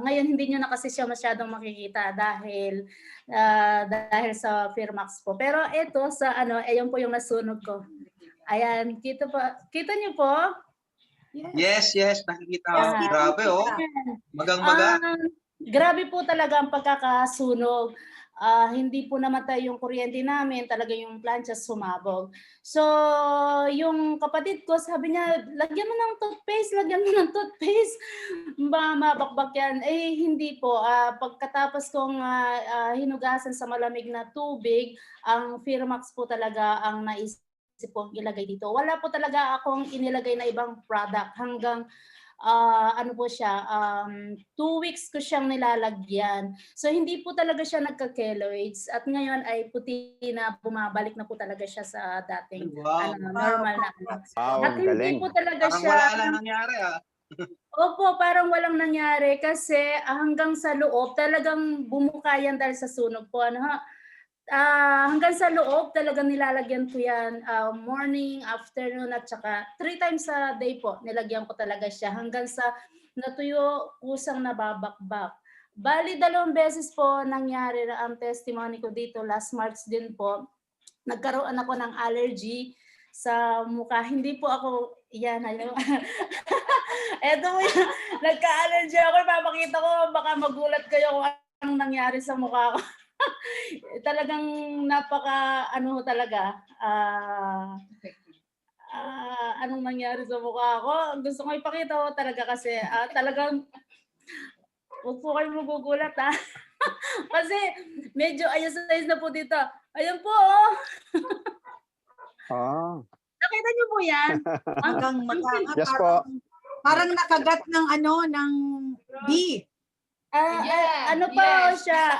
ngayon hindi nyo na kasi siya masyadong makikita dahil sa Fairmax po. Pero ito sa ayun po yung nasunog ko. Ayan, kita niyo po? yes, nakikita ko. Grabe oh. Magang-maga. Grabe po talaga ang pagkakasunog. Hindi po namatay yung kuryente namin, talaga yung plancha sumabog. So, yung kapatid ko, sabi niya, lagyan mo ng toothpaste. Mabakbak yan. Eh, hindi po. Pagkatapos kong hinugasan sa malamig na tubig, ang Fairmax po talaga ang naisip po ilagay dito. Wala po talaga akong inilagay na ibang product hanggang 2 weeks ko siyang nilalagyan. So hindi po talaga siya nagka-keloids at ngayon ay puti na bumabalik na po talaga siya sa dating normal na. Wow, At hindi galing. po talaga Parang siya wala lang nangyari Opo, parang walang nangyari kasi hanggang sa loob talagang bumuka yan dahil sa sunog po. Hanggang sa loob talagang nilalagyan ko yan morning, afternoon at saka 3 times a day po nilagyan ko talaga siya hanggang sa natuyo kusang nababakbak. Bali 2 beses po nangyari na ang testimony ko dito last March din po. Nagkaroon ako ng allergy sa mukha. Hindi po ako eto po yung nagka-allergy ako. Papakita ko baka magulat kayo kung anong nangyari sa mukha ko. Talagang napaka talaga anong nangyari sa mukha ko. Gusto ko ipakita ko talaga kasi talagang huwag po kayo magugulat kasi medyo ayos-ayos na po dito. Ayan po Nakita niyo po yan? Hanggang Yes po. Parang nakagat ng ng bee. Siya?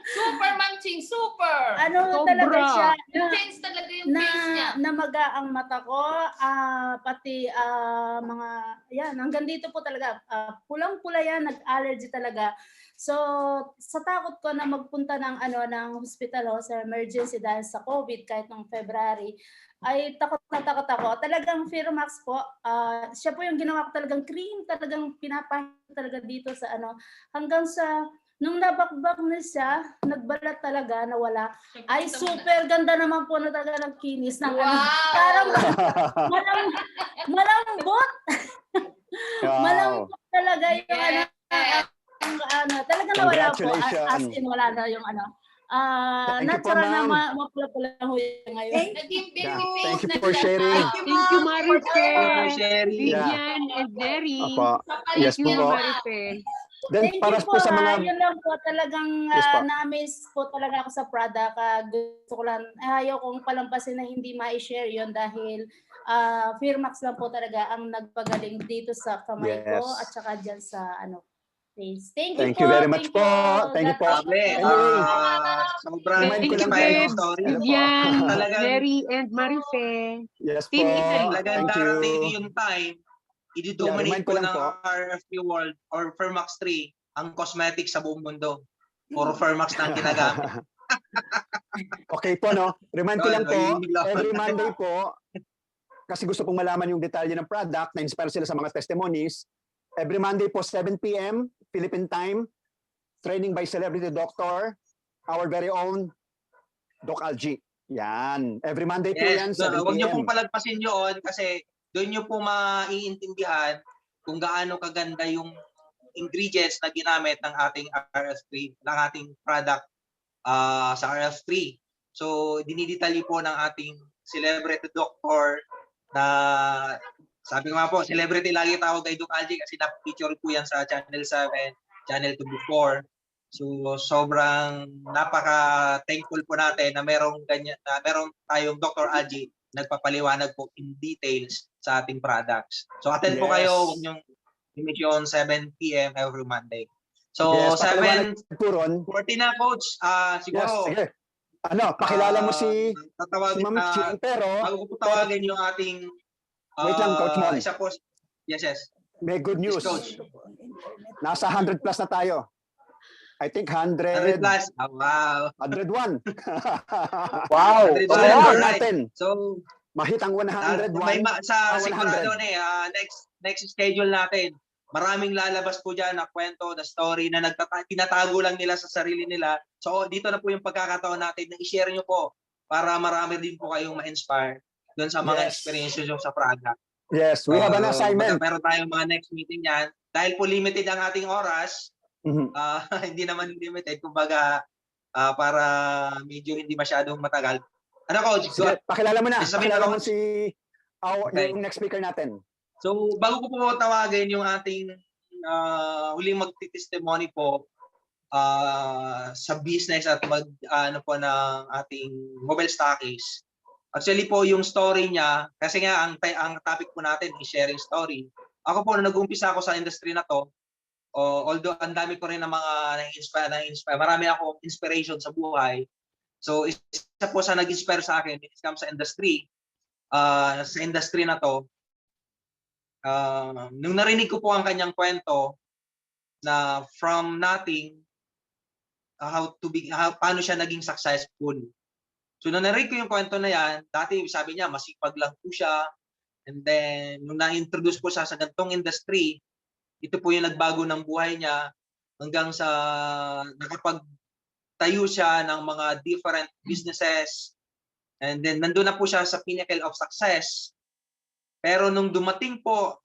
Super manching, super! Sobra. Talaga siya? Intense talaga yung face niya. Namaga ang mata ko, pati hanggang dito po talaga. Pulang-pula yan, nag-allergy talaga. So, sa takot ko na magpunta ng hospital sa emergency dahil sa COVID kahit noong February, ay takot ako. Talagang Fairmax po, siya po yung ginawa ko talagang cream, talagang pinapahit talaga dito sa hanggang sa nung nabakbak na siya, nagbalat talaga, nawala. Ay, super ganda naman po na talaga ng kinis ng parang malambot. Malambot talaga yung talaga nawala po. As in, wala na yung natural na mapula-pula ho yung ngayon. Thank you for sharing. Thank you, Marife. Vivian and Neri. Yes po. Then Thank para you po sa mga yun lang po talagang Yes po. na-amaze po talaga ako sa product. Gusto ko lang, ayaw kong palampasin na hindi ma-share yun dahil Fairmax lang po talaga ang nagpagaling dito sa kamay ko Yes. at saka dyan sa face. Thank Thank you very much po. Thank you po. Anyway, sobrang Thank you, inspiring Beb, story. Vivian, Talagang- Neri, and Marife. yes po. Team Italy. Talagang Thank darating you. yung time, Yeah, i-dominate remind ko po lang ng po. RFP World or Fairmax 3 ang cosmetics sa buong mundo. Puro Fairmax na ang ginagamit. Okay po, no? Remind ko lang po, Ayun, bigla. every Monday po, kasi gusto pong malaman yung detalye ng product, na-inspire sila sa mga testimonies. Every Monday po, 7 p.m. Philippine time, training by celebrity doctor, our very own Doc Algie. Yan. Every Monday po yan, 7 Huwag niyo pong p.m. palagpasin yun kasi doon niyo po maiintindihan kung gaano kaganda yung ingredients na ginamit ng ating RF3, ng ating product sa RF3. So, dinidetalye po ng ating celebrity doctor na sabi ko nga po, celebrity lagi tawag kay Doc Algie kasi na-feature po yan sa Channel 7, Channel 2 before. So, sobrang napaka-thankful po natin na merong ganyan, na merong tayong Dr. Algie nagpapaliwanag po in details sa ating products. So, attend po kayo, huwag niyong i-miss yun 7 p.m. every Monday. So, 7:40 na, Coach. Siguro, sige. Pakilala mo si Ma'am Ching, pero bago ko tawagin yung ating wait lang, Coach Mon. isa po. Yes. May good news. Yes, Coach. Nasa 100 plus na tayo. I think 100 plus. Wow. 101. Wow. Natin. So, mahit ang 101. Sa sigurado next schedule natin. Maraming lalabas po dyan na kwento, na story na tinatago lang nila sa sarili nila. So, dito na po yung pagkakataon natin na i-share nyo po para marami din po kayong ma-inspire doon sa mga experiences yung sa product. Yes, we have an assignment. Meron tayong mga next meeting yan. Dahil po limited ang ating oras, hindi naman limited, kumbaga para medyo hindi masyadong matagal. Ano, Coach? Sige, pakilala mo na. Pakilala mo si yung next speaker natin. So, bago ko po tawagin yung ating huling magti-testimony po sa business at ng ating mobile stockies. Actually po yung story niya, kasi nga ang topic po natin is sharing story. Ako po nag-umpisa ako sa industry na to, although ang dami ko rin ng mga na-inspire, marami akong inspiration sa buhay. So, isa po sa nag-inspire sa akin, it comes sa industry na to. Nung narinig ko po ang kanyang kwento na from nothing, paano siya naging successful. So nung narinig ko yung kwento na yan, dati sabi niya masipag lang po siya, and then nung na-introduce po siya sa ganitong industry, ito po yung nagbago ng buhay niya hanggang sa nakapagtayo siya ng mga different businesses, and then nandun na po siya sa pinnacle of success. Pero nung dumating po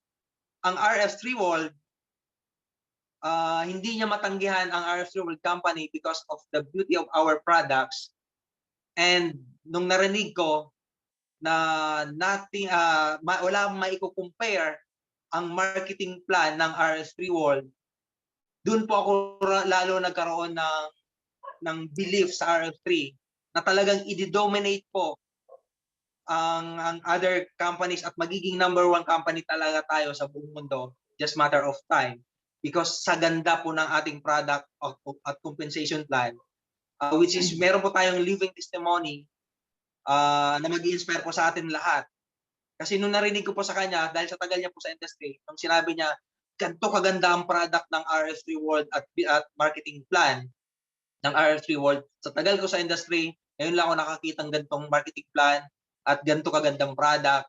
ang RF3 World, hindi niya matanggihan ang RF3 World Company because of the beauty of our products. And nung narinig ko na wala maiko-compare ang marketing plan ng RF3 World, doon po ako lalo nagkaroon ng belief sa RF3 na talagang i-dominate po ang other companies at magiging number 1 company talaga tayo sa buong mundo, just matter of time, because sa ganda po ng ating product at compensation plan, which is meron po tayong living testimony na mag-i-inspire po sa atin lahat. Kasi nung narinig ko po sa kanya, dahil sa tagal niya po sa industry, nung sinabi niya, ganito kaganda ang product ng RF3 World at marketing plan ng RF3 World. Sa tagal ko sa industry, ngayon lang ako nakakita ng ganitong marketing plan at ganito kagandang product,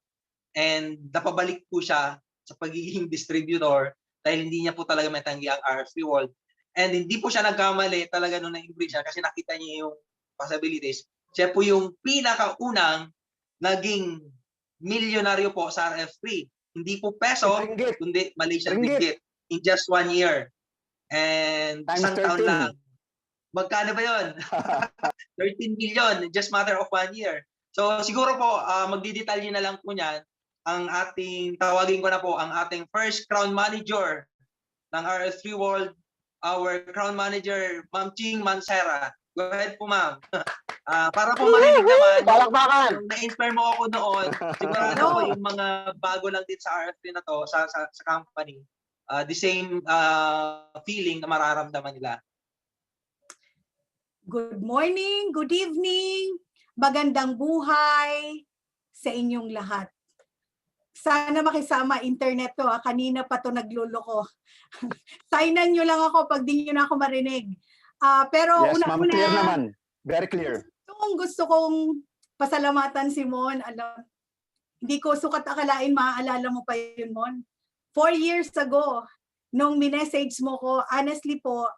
and napabalik po siya sa pagiging distributor dahil hindi niya po talaga matanggi ang RF3 World. And hindi po siya nagkamali talaga nung na-improve siya kasi nakita niya yung possibilities. Siya po yung pinakaunang naging milyonaryo po sa RF3. Hindi po peso, kundi Malaysian ringgit in just 1 year. And isang taon lang. Magkano ba yun? 13 million, just matter of 1 year. So siguro po, magdidetalye na lang po niyan ang tawagin ko na po, ang ating first crown manager ng RF3 World, our crown manager, Ma'am Ching Mancera. Go ahead po, ma'am. Para po marinig naman, yung na-inspire mo ako noon, sigurado po yung mga bago lang din sa RF3 na to, sa company, the same feeling na mararamdaman nila. Good morning, good evening, magandang buhay sa inyong lahat. Sana makisama internet to. Kanina pa to nagluloko. Signan nyo lang ako pag di nyo na ako marinig. Pero yes, ma'am, clear naman. Very clear. Gusto kong pasalamatan si Mon. Hindi ko sukat akalain maaalala mo pa yun, Mon. 4 years ago, nung minessage mo ko, honestly po,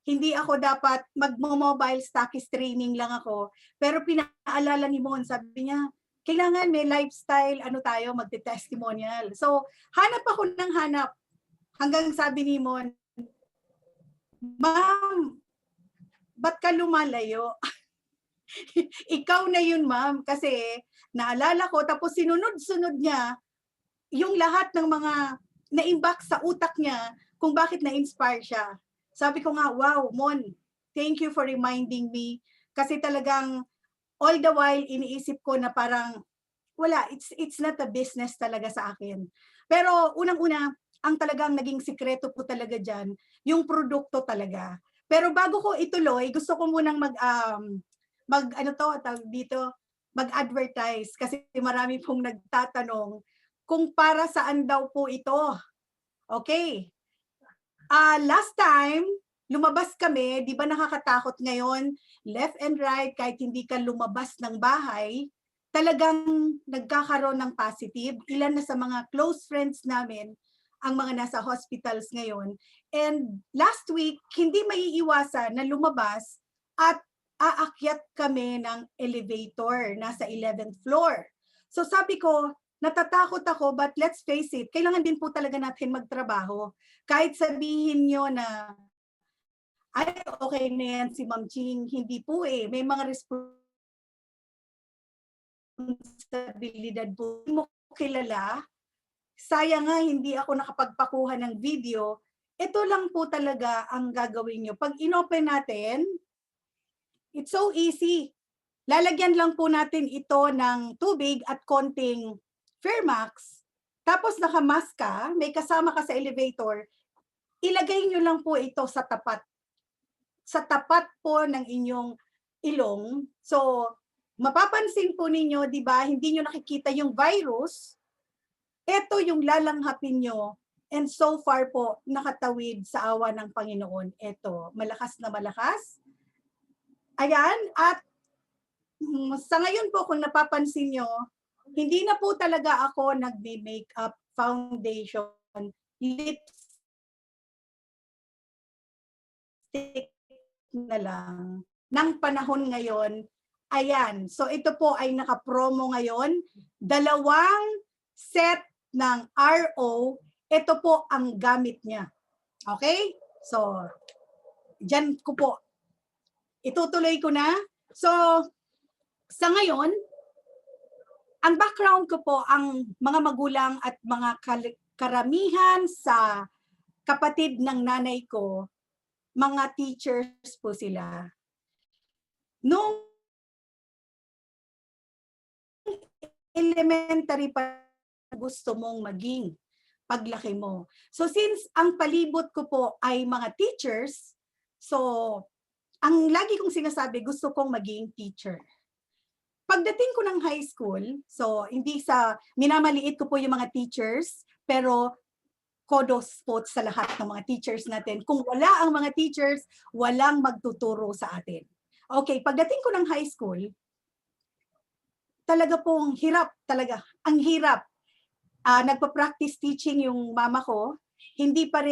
hindi ako dapat mag-mobile stockist training lang ako. Pero pinaalala ni Mon, sabi niya, kailangan may lifestyle, tayo, magte-testimonial. So, hanap ako ng hanap. Hanggang sabi ni Mon, Ma'am, ba't ka lumalayo? Ikaw na yun, ma'am. Kasi naalala ko, tapos sinunod-sunod niya yung lahat ng mga na-imbak sa utak niya kung bakit na-inspire siya. Sabi ko nga, wow, Mon, thank you for reminding me. Kasi talagang all the while iniisip ko na parang wala, it's not a business talaga sa akin. Pero unang-una, ang talagang naging sikreto po talaga dyan, yung produkto talaga. Pero bago ko ituloy, gusto ko munang mag-advertise kasi marami pong nagtatanong kung para saan daw po ito. Okay. Last time, lumabas kami, di ba nakakatakot ngayon, left and right, kahit hindi ka lumabas ng bahay, talagang nagkakaroon ng positive. Ilan na sa mga close friends namin, ang mga nasa hospitals ngayon. And last week, hindi maiiwasan na lumabas at aakyat kami ng elevator, nasa 11th floor. So sabi ko, natatakot ako, but let's face it, kailangan din po talaga natin magtrabaho. Kahit sabihin nyo na, ay, okay na yan si Ma'am Ching, hindi po eh. May mga responsibilidad po. Hindi mo kilala, sayang nga hindi ako nakapagpakuha ng video, ito lang po talaga ang gagawin nyo. Pag inopen natin, it's so easy. Lalagyan lang po natin ito ng tubig at konting Fairmax. Tapos nakamask ka, may kasama ka sa elevator, ilagay nyo lang po ito sa tapat. Sa tapat po ng inyong ilong. So, mapapansin po ninyo, di ba, hindi nyo nakikita yung virus, ito yung lalanghapin nyo, and so far po, nakatawid sa awa ng Panginoon. Ito, malakas na malakas. Ayan, at sa ngayon po, kung napapansin nyo, hindi na po talaga ako nagbe-makeup, foundation, lipstick na lang. Nang panahon ngayon, ayan. So ito po ay naka-promo ngayon. 2 set ng RO, ito po ang gamit niya. Okay? So, dyan ko po. Itutuloy ko na. So, sa ngayon, ang background ko po, ang mga magulang at mga karamihan sa kapatid ng nanay ko, mga teachers po sila. Nung elementary pa gusto mong maging paglaki mo. So since ang palibot ko po ay mga teachers, so ang lagi kong sinasabi, gusto kong maging teacher. Pagdating ko ng high school, so hindi sa minamaliit ko po yung mga teachers, pero kudos po sa lahat ng mga teachers natin. Kung wala ang mga teachers, walang magtuturo sa atin. Okay, pagdating ko ng high school, talaga pong hirap talaga. Ang hirap. Nagpa-practice teaching yung mama ko, hindi pa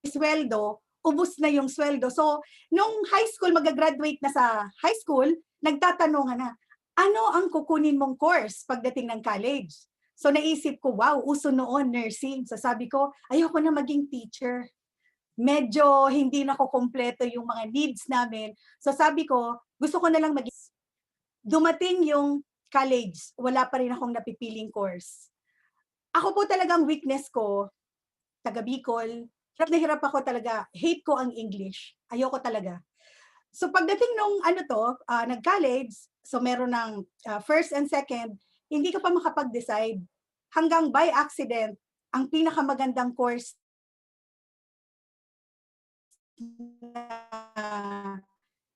sinisweldo, ubos na yung sweldo. So, nung high school, mag-graduate na sa high school, nagtatanungan na, ano ang kukunin mong course pagdating ng college? So, naisip ko, wow, uso noon, nursing. So, sabi ko, ayoko na maging teacher. Medyo hindi na ko kompleto yung mga needs namin. So, sabi ko, gusto ko na lang maging. Dumating yung college, wala pa rin akong napipiling course. Ako po talagang weakness ko, taga Bicol, hirap na hirap ako talaga, hate ko ang English, ayoko talaga. So pagdating nung nag-college, so meron ng first and second, hindi ka pa makapag-decide. Hanggang by accident, ang pinakamagandang course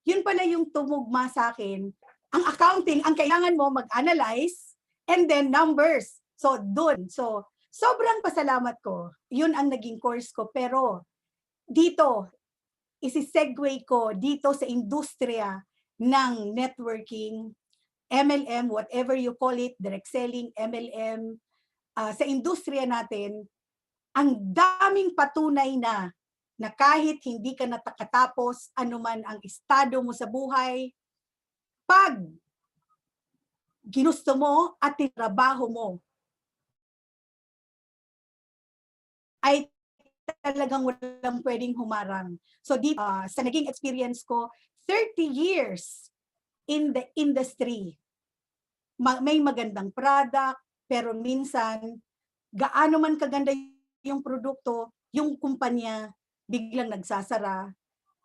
yun pala yung tumugma sa akin. Ang accounting, ang kailangan mo mag-analyze and then numbers. So, dun. So, sobrang pasalamat ko. Yun ang naging course ko. Pero, dito, isi-segue ko dito sa industriya ng networking. MLM, whatever you call it, direct selling, MLM, sa industriya natin, ang daming patunay na kahit hindi ka nakatapos, anuman ang estado mo sa buhay, pag ginusto mo at trabaho mo, ay talagang walang pwedeng humarang. So dito, sa naging experience ko, 30 years in the industry. May magandang product, pero minsan, gaano man kaganda yung produkto, yung kumpanya, biglang nagsasara.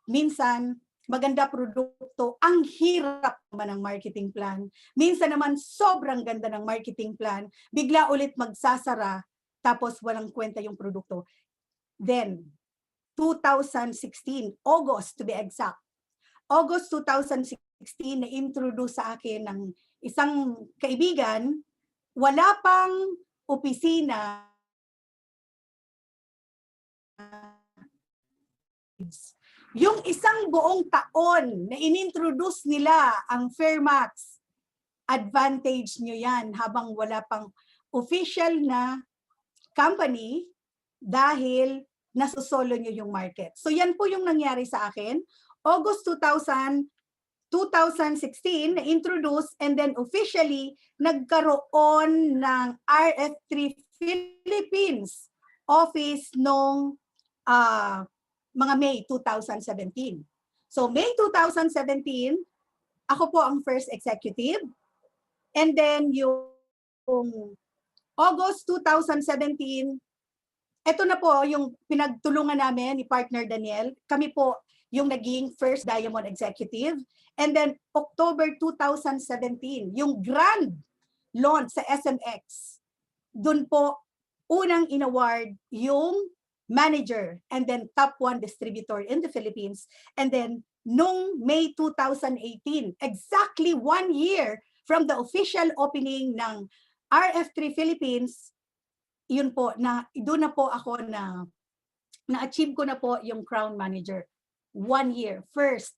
Minsan, maganda produkto, ang hirap naman ng marketing plan. Minsan naman, sobrang ganda ng marketing plan, bigla ulit magsasara, tapos walang kwenta yung produkto. Then, 2016, August to be exact, August 2016, na-introduce sa akin ng isang kaibigan, wala pang opisina. Yung isang buong taon na inintroduce nila ang Fairmax, advantage nyo yan habang wala pang official na company dahil nasusolo nyo yung market. So yan po yung nangyari sa akin. August 2016, na-introduce and then officially nagkaroon ng RF3 Philippines office nung mga May 2017. So May 2017, ako po ang first executive. And then yung August 2017, ito na po yung pinagtulungan namin ni partner Daniel. Kami po yung naging first Diamond Executive. And then October 2017, yung grand launch sa SMX. Doon po unang inaward yung manager and then top 1 distributor in the Philippines. And then nung May 2018, exactly 1 year from the official opening ng RF3 Philippines, yun po, doon na po ako na-achieve ko na po yung crown manager. 1 year, first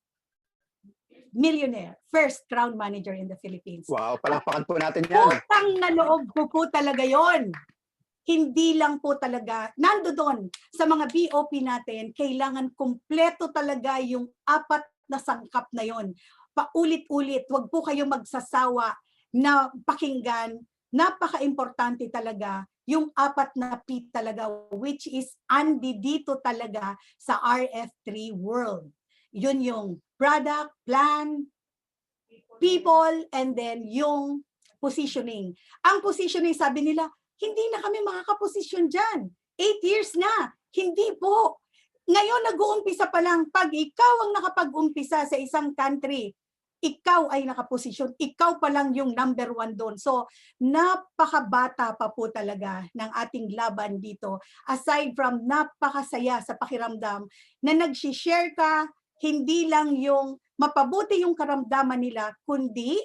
millionaire, first crown manager in the Philippines. Wow, palakpakan po natin yan. Utang na loob ko po talaga yon. Hindi lang po talaga, nandoon sa mga BOP natin, kailangan kumpleto talaga yung 4 na sangkap na yon. Paulit-ulit, wag po kayong magsasawa na pakinggan. Napaka-importante talaga yung 4 na P talaga, which is andito talaga sa RF3 world. Yun yung product, plan, people, and then yung positioning. Ang positioning, sabi nila, hindi na kami makakaposisyon dyan. 8 years na. Hindi po. Ngayon, nag-uumpisa pa lang. Pag ikaw ang nakapag-umpisa sa isang country, ikaw ay nakaposisyon, ikaw pa lang yung number 1 doon. So, napakabata pa po talaga ng ating laban dito. Aside from napakasaya sa pakiramdam na nag-share ka, hindi lang yung mapabuti yung karamdaman nila, kundi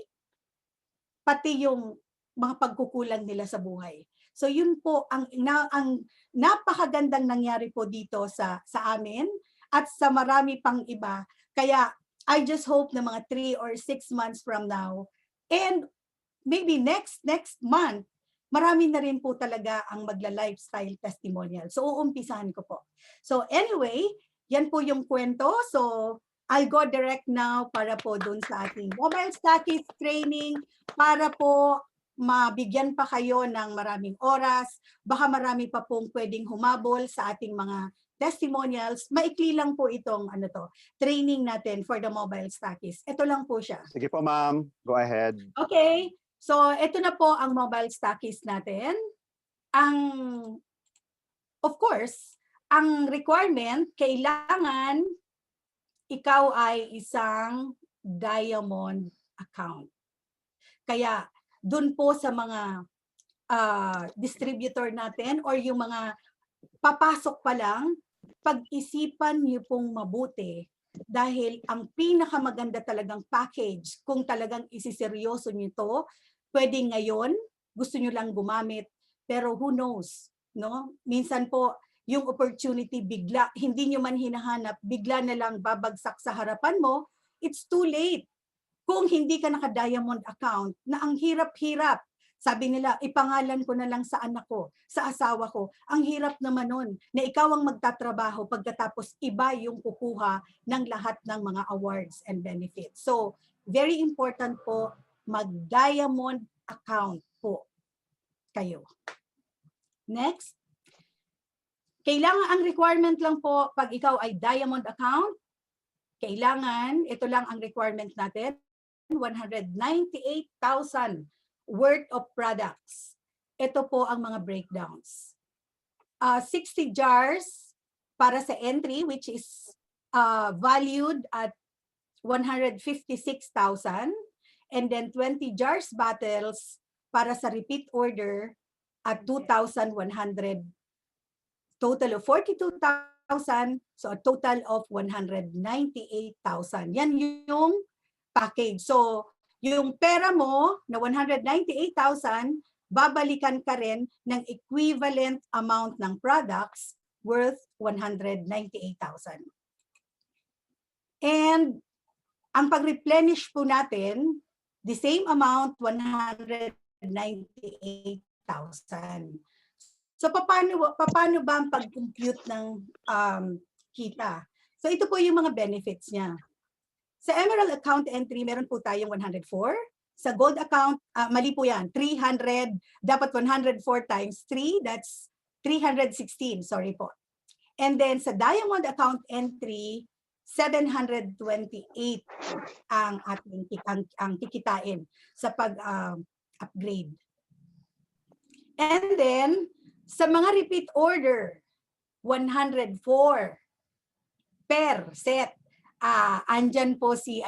pati yung mga pagkukulang nila sa buhay. So, yun po ang napakagandang nangyari po dito sa amin at sa marami pang iba. Kaya, I just hope na mga 3 or 6 months from now, and maybe next month, marami na rin po talaga ang magla-lifestyle testimonial. So, uumpisahan ko po. So, anyway, yan po yung kwento. So, I'll go direct now para po dun sa ating mobile stackies training para po mabigyan pa kayo ng maraming oras. Baka marami pa pong pwedeng humabol sa ating mga testimonials. Maikli lang po itong training natin for the mobile stackies. Ito lang po siya. Sige po, ma'am. Go ahead. Okay. So, ito na po ang mobile stackies natin. Of course, ang requirement, kailangan ikaw ay isang Diamond account. Kaya, dun po sa mga distributor natin or yung mga papasok pa lang, pag-isipan niyo pong mabuti dahil ang pinakamaganda talagang package, kung talagang isiseryoso niyo to, pwede ngayon, gusto niyo lang gumamit, pero who knows, no? Minsan po, yung opportunity bigla, hindi niyo man hinahanap, bigla na lang babagsak sa harapan mo, it's too late. Kung hindi ka naka-diamond account, na ang hirap-hirap, sabi nila, ipangalan ko na lang sa anak ko, sa asawa ko. Ang hirap naman nun na ikaw ang magtatrabaho pagkatapos iba yung kukuha ng lahat ng mga awards and benefits. So, very important po, mag-diamond account po kayo. Next. Kailangan, ang requirement lang po, pag ikaw ay diamond account, kailangan, ito lang ang requirement natin, 198,000 worth of products. Ito po ang mga breakdowns. 60 jars para sa entry, which is valued at 156,000. And then 20 jars bottles para sa repeat order at 2,100. Total of 42,000. So a total of 198,000. Yan yung package. So yung pera mo na 198,000, babalikan ka rin ng equivalent amount ng products worth 198,000. And ang pag-replenish po natin, the same amount, 198,000. So paano ba ang pag-compute ng kita? So ito po yung mga benefits niya. Sa Emerald account entry, meron po tayong 104. Sa Gold account, mali po yan, 300. Dapat 104 times 3, that's 316, sorry po. And then sa Diamond account entry, 728 ang ating ang kikitain sa pag-upgrade. And then, sa mga repeat order, 104 per set. Andyan po si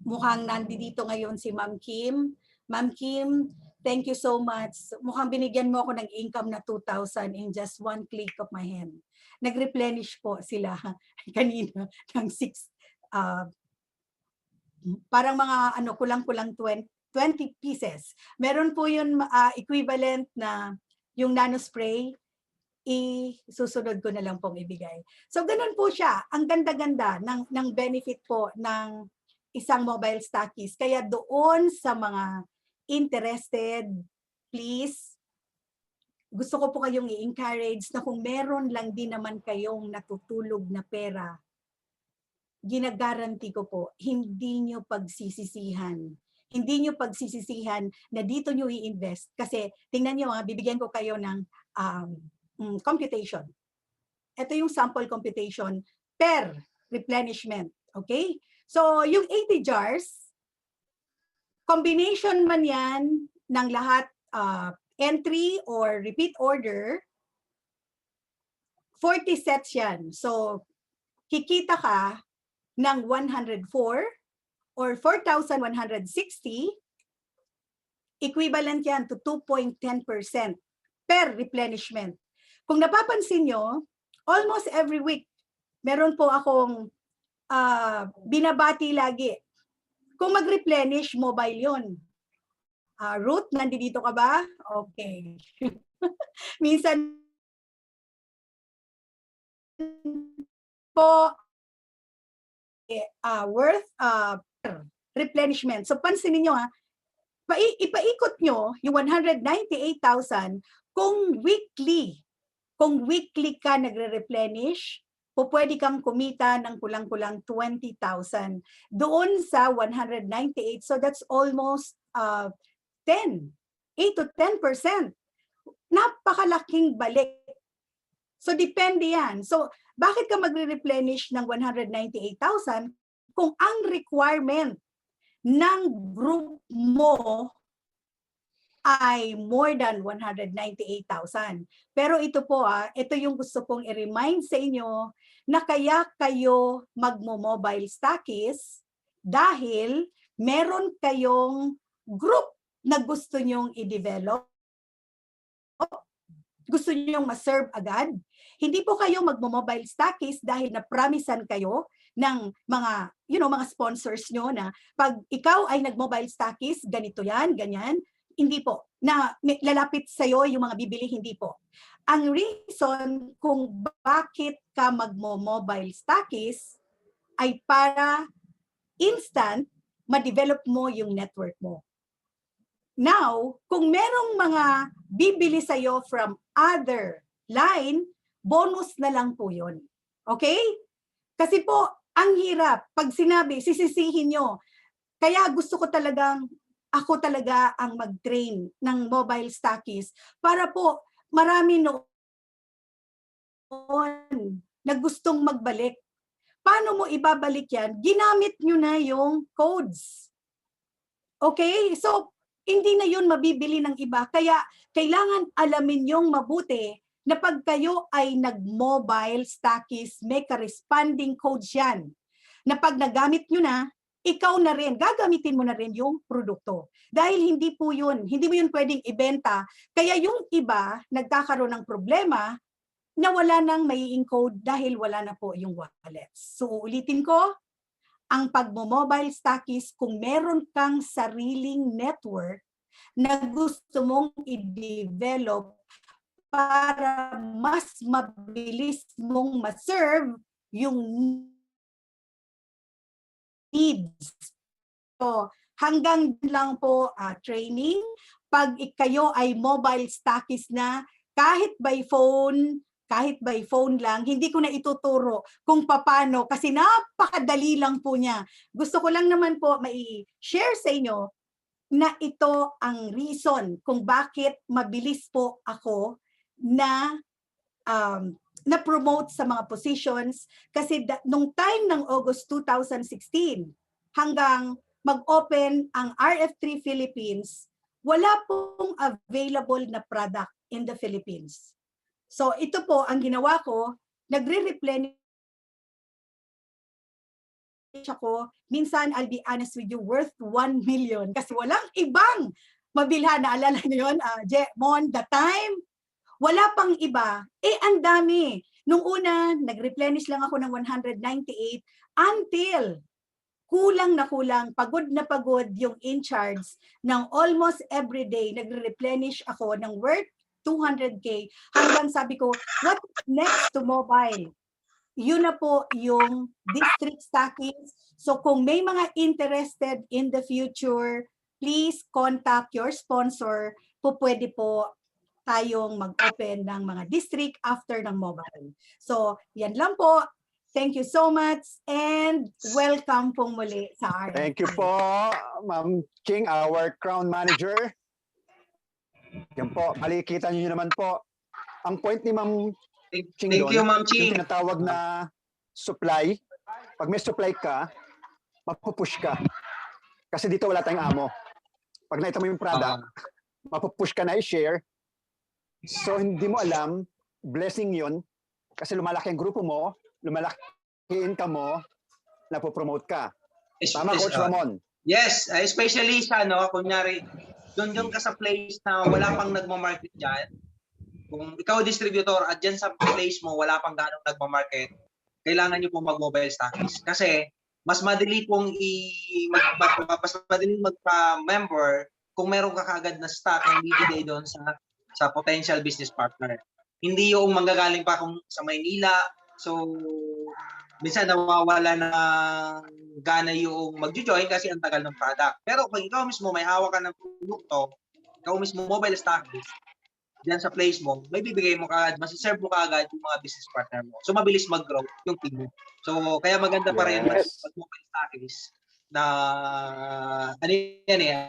mukhang nandito ngayon si Ma'am Kim. Ma'am Kim, thank you so much. Mukhang binigyan mo ako ng income na 2,000 in just one click of my hand. Nag-replenish po sila kanina ng 6, parang mga kulang-kulang 20 pieces. Meron po yun equivalent na yung nano spray, susunod ko na lang pong ibigay. So ganun po siya. Ang ganda-ganda ng benefit po ng isang mobile stockist. Kaya doon sa mga interested, please, gusto ko po kayong i-encourage na kung meron lang din naman kayong natutulog na pera, ginagaranti ko po, hindi nyo pagsisisihan. Hindi nyo pagsisisihan na dito nyo i-invest. Kasi tingnan nyo, bibigyan ko kayo ng computation. Ito yung sample computation per replenishment. Okay? So, yung 80 jars, combination man yan ng lahat entry or repeat order, 40 sets yan. So, kikita ka ng 104 or 4,160, equivalent yan to 2.10% per replenishment. Kung napapansin nyo, almost every week, meron po akong binabati lagi. Kung mag-replenish, mobile yun. Ruth, nandito ka ba? Okay. Minsan po, worth replenishment. So pansinin nyo ipaikot nyo yung 198,000 kung weekly ka nagre-replenish, pwede kang kumita ng kulang-kulang 20,000 doon sa 198. So that's almost 8 to 10%. Napakalaking balik. So depende yan. So bakit ka magre-replenish ng 198,000 kung ang requirement ng group mo ay more than 198,000. Pero ito po, ito yung gusto kong i-remind sa inyo na kaya kayo magmo-mobile stockist dahil meron kayong group na gusto nyong i-develop, gusto nyong ma-serve agad. Hindi po kayo magmo-mobile stockist dahil na-promisean kayo ng mga, mga sponsors nyo na pag ikaw ay nag-mobile stockist, ganito yan, ganyan. Hindi po. Na lalapit sa'yo yung mga bibili, hindi po. Ang reason kung bakit ka magmo-mobile stockist ay para instant ma-develop mo yung network mo. Now, kung merong mga bibili sa'yo from other line, bonus na lang po yun. Okay? Kasi po, ang hirap. Pag sinabi, sisisihin nyo. Kaya gusto ko talagang, ako talaga ang mag-train ng mobile stockists para po marami noon na gustong magbalik. Paano mo ibabalik yan? Ginamit nyo na yung codes. Okay? So, hindi na yun mabibili ng iba. Kaya, kailangan alamin yung mabuti na pag kayo ay nag-mobile stockists, may corresponding codes yan. Na pag nagamit nyo na, ikaw na rin, gagamitin mo na rin yung produkto. Dahil hindi po yun, hindi mo yun pwedeng ibenta. Kaya yung iba, nagkakaroon ng problema, na wala nang mai-encode dahil wala na po yung wallets. So ulitin ko, ang pagmo-mobile stockists, kung meron kang sariling network na gusto mong i-develop para mas mabilis mong ma-serve yung needs. So hanggang lang po training, pag kayo ay mobile stockists na, kahit by phone lang, hindi ko na ituturo kung paano kasi napakadali lang po niya. Gusto ko lang naman po mai-share sa inyo na ito ang reason kung bakit mabilis po ako na na-promote sa mga positions kasi nung time ng August 2016 hanggang mag-open ang RF3 Philippines, wala pong available na product in the Philippines. So ito po ang ginawa ko, nagre-replenish ako. Minsan, I'll be honest with you, worth 1 million kasi walang ibang mabilhan. Naalala niyo yun, Mon, the time? Wala pang iba. Ang dami. Nung una, nag-replenish lang ako ng 198 until kulang na kulang, pagod na pagod yung in-charge ng almost every day, nagre-replenish ako ng worth 200K hanggang sabi ko, what next to mobile? Yun na po yung district stockings. So kung may mga interested in the future, please contact your sponsor. Pwede po tayong mag-open ng mga district after ng mobile. So yan lang po. Thank you so much and welcome pong muli sa RF. Thank you po, Ma'am Ching, our crown manager. Yan po, balikita niyo naman po. Ang point ni Ma'am Ching Thank you, Ma'am Ching. yung tinatawag na supply. Pag may supply ka, mapupush ka. Kasi dito wala tayong amo. Pag nakita mo yung product, mapupush ka na i-share. So hindi mo alam, blessing yun. Kasi lumalaki ang grupo mo, lumalaki income mo, napopromote ka. Tama, Coach Ramon? Yes, especially sa, kunyari, doon ka sa place na wala pang nagmamarket dyan. Kung ikaw distributor at dyan sa place mo, wala pang ganong nagmamarket, kailangan nyo pong mag-mobile stockists. Kasi, mas madali pong magpa-member kung meron ka kaagad na stock na bibigay doon sa potential business partner. Hindi yung manggagaling pa kung sa Maynila. So, minsan nawawala na gana yung mag-join kasi ang tagal ng product. Pero kung ikaw mismo may hawak ka ng produkto, ikaw mismo mobile stockist, diyan sa place mo, may bibigay mo kaagad, masiserve mo kaagad yung mga business partner mo. So, mabilis mag-grow yung team mo. So, kaya maganda pa rin mag-mobile stockist na, ano yan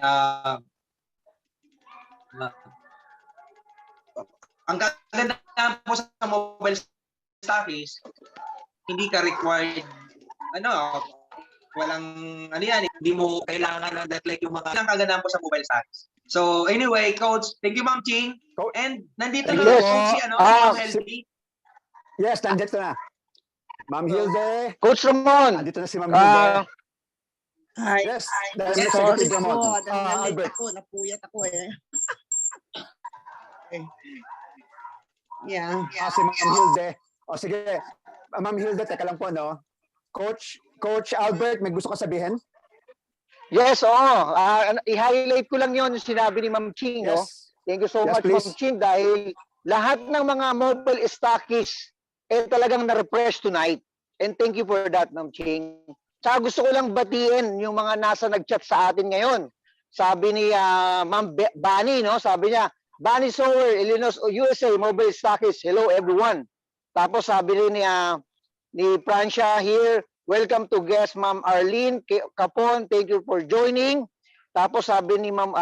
ang kaganda po sa mobile stockist, hindi ka required, hindi mo kailangan na like yung mga ilang kagandahan po sa mobile stocks. So anyway, Coach, thank you Ma'am Ching. And nandito na si Ma'am Hilde. Yes, nandito na. Ma'am Hilde. Coach Ramon. Nandito na si Ma'am Hilde. Hi. Yes, Sorry Ramon. po, Albert. napuyat ako eh. Okay. Yeah. Si Ma'am Hilde. O sige, Ma'am Hilde, teka lang po, Coach Albert, may gusto ka sabihin? Yes, oo. I-highlight ko lang yon yung sinabi ni Ma'am Ching. Yes. Thank you so Yes, much, please. Ma'am Ching, dahil lahat ng mga mobile stockists talagang na-refresh tonight. And thank you for that, Ma'am Ching. Tsaka gusto ko lang batiin yung mga nasa nag-chat sa atin ngayon. Sabi ni Ma'am Bani, no? Sabi niya, Bani Sower, Illinois, USA, Mobile Stockist. Hello everyone. Tapos sabi rin ni Francia here, welcome to guest Ma'am Arlene Capon, thank you for joining. Tapos sabi ni Ma'am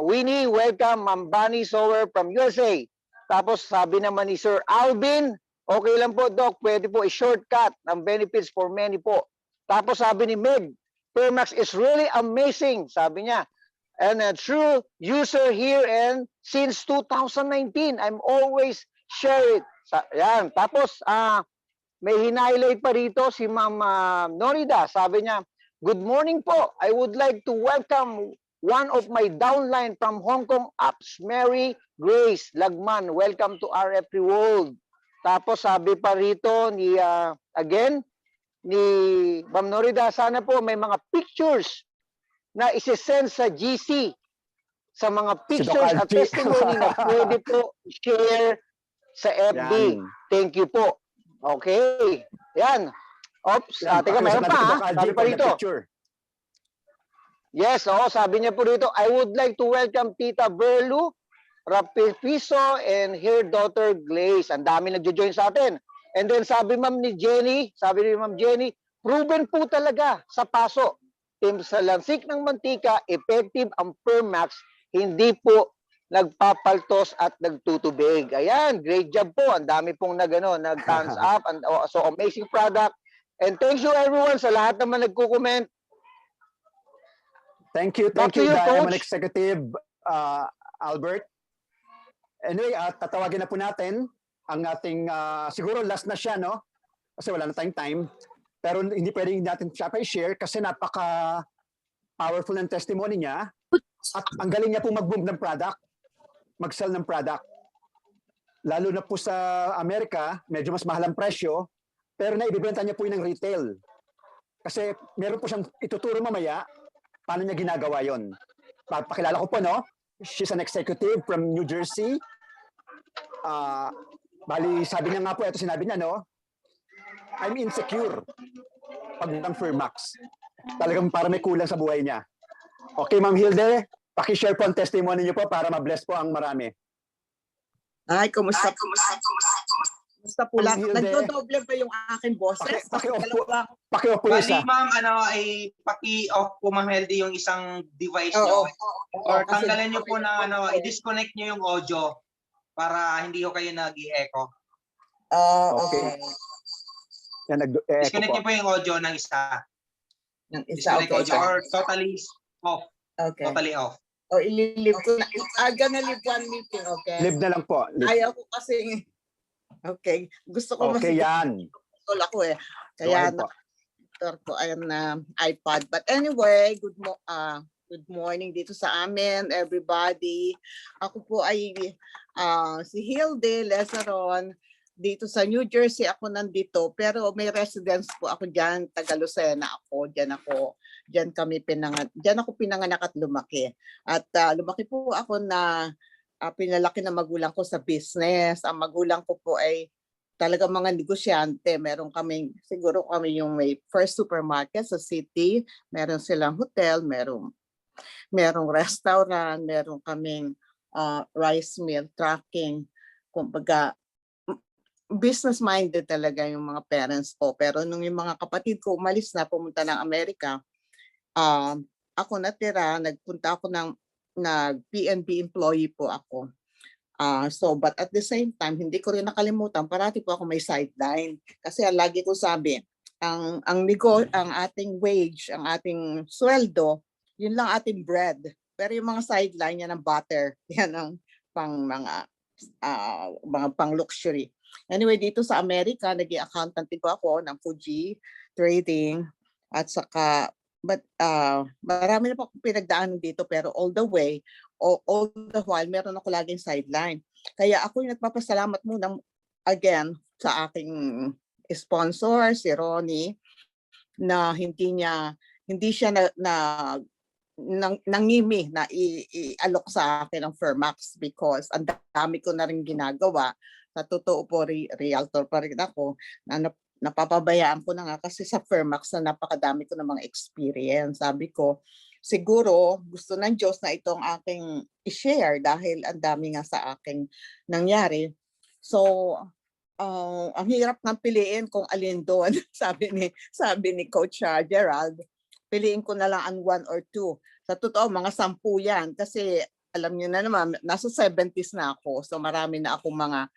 Winnie, welcome Ma'am Bani Sower from USA. Tapos sabi naman ni Sir Alvin, okay lang po Doc, pwede po i-shortcut ang benefits for many po. Tapos sabi ni Meg, Permax is really amazing, sabi niya. And a true user here and since 2019, I'm always share it. Yan. Tapos may hinighlight pa rito si Ma'am Norida. Sabi niya, good morning po. I would like to welcome one of my downline from Hong Kong apps, Mary Grace Lagman. Welcome to RF World. Tapos sabi pa rito ni again ni Ma'am Norida, sana po may mga pictures na isi-send sa GC sa mga pictures at Alfie. testimony na pwede po share sa FB. Yan. Thank you po. Okay. Yan. Oops. Teka, mayroon pa. Sabi pa rito. Yes, sabi niya po rito, I would like to welcome Tita Berlu Rapipiso and her daughter Glaze. Ang dami nagjo-join sa atin. And then sabi ni Ma'am Jenny, proven po talaga sa paso. Sa lansik ng mantika, effective ang Permax, hindi po nagpapaltos at nagtutubig. Ayan, great job po. Ang dami pong nag-thumbs up. And, so amazing product. And thank you everyone sa lahat naman nagko-comment. Thank you, Back to you, Diamond Coach. Executive Albert. Anyway, tatawagin na po natin ang ating, siguro last na siya, no? Kasi wala na tayong time. Pero hindi pwedeng natin siya pa-share kasi napaka-powerful ng testimony niya. At ang galing niya po mag-boom ng product, mag-sell ng product. Lalo na po sa Amerika, medyo mas mahal ang presyo, pero naibibenta niya po yun ng retail. Kasi meron po siyang ituturo mamaya paano niya ginagawa yon. Pakilala ko po, no? She's an executive from New Jersey. Bali, sabi niya nga po, ito sinabi niya, no? I'm insecure pag ng Permax. Talagang para may kulang sa buhay niya. Okay, Ma'am Hilde, paki-share po ang testimony niyo po para ma-bless po ang marami. Ay, kumusta po? Kumusta po lang? Hilde. Nagdodoble ba yung aking boses? Paki-off po isa. Bali, ma'am, ay paki-off po, Ma'am Hilde, yung isang device nyo. Or tanggalan nyo po na, i-disconnect nyo yung audio para hindi ko kayo nag-i-echo. Okay. Yan, Disconnect nyo po yung audio ng isa. Ng isa, Disconnect audio or totally off. Okay. Totally off. O, ililib ko na. I'm gonna leave one meeting, okay? Live na lang po. Live. Ayaw ko kasi, okay, gusto ko Okay, yan. Tol ako eh. Kaya ko ayan na iPad. But anyway, good morning dito sa amin, everybody. Ako po ay si Hilde Lezaron. Dito sa New Jersey ako nandito, pero may residence po ako diyan, taga Lucena ako, diyan ako pinanganak at lumaki. At lumaki po ako na pinalaki na magulang ko sa business. Ang magulang ko po ay talaga mga negosyante. Siguro kami yung may first supermarket sa city, meron silang hotel, merong restaurant, meron kaming rice mill, trucking, kumbaga business-minded talaga yung mga parents ko. Pero nung yung mga kapatid ko umalis na, pumunta ng Amerika, ako natira, nagpunta ako PNB employee po ako. But at the same time, hindi ko rin nakalimutan, parati po ako may sideline. Kasi lagi ko sabi, ang ating wage, ang ating sweldo, yun lang ating bread. Pero yung mga sideline, yan ang butter. Yan ang mga pang luxury. Anyway, dito sa Amerika, naging accountant ko ako ng Fuji Trading at saka marami na po akong pinagdaanan dito pero all the while, meron ako laging sideline. Kaya ako yung nagpapasalamat muna again sa aking sponsor, si Ronnie, na hindi siya nangimi na i-alok sa akin ng Permax because ang dami ko na rin ginagawa. Sa totoo po, realtor pa rin ako. napapabayaan ko na nga kasi sa Firmax na napakadami ko ng mga experience. Sabi ko, siguro gusto ng Diyos na itong aking i-share dahil ang dami nga sa aking nangyari. So, ang hirap ng piliin kung alin doon. sabi ni Coach Gerald, piliin ko na lang ang 1 or 2. Sa totoo, mga 10 yan kasi alam niyo na naman, nasa 70s na ako. So marami na akong mga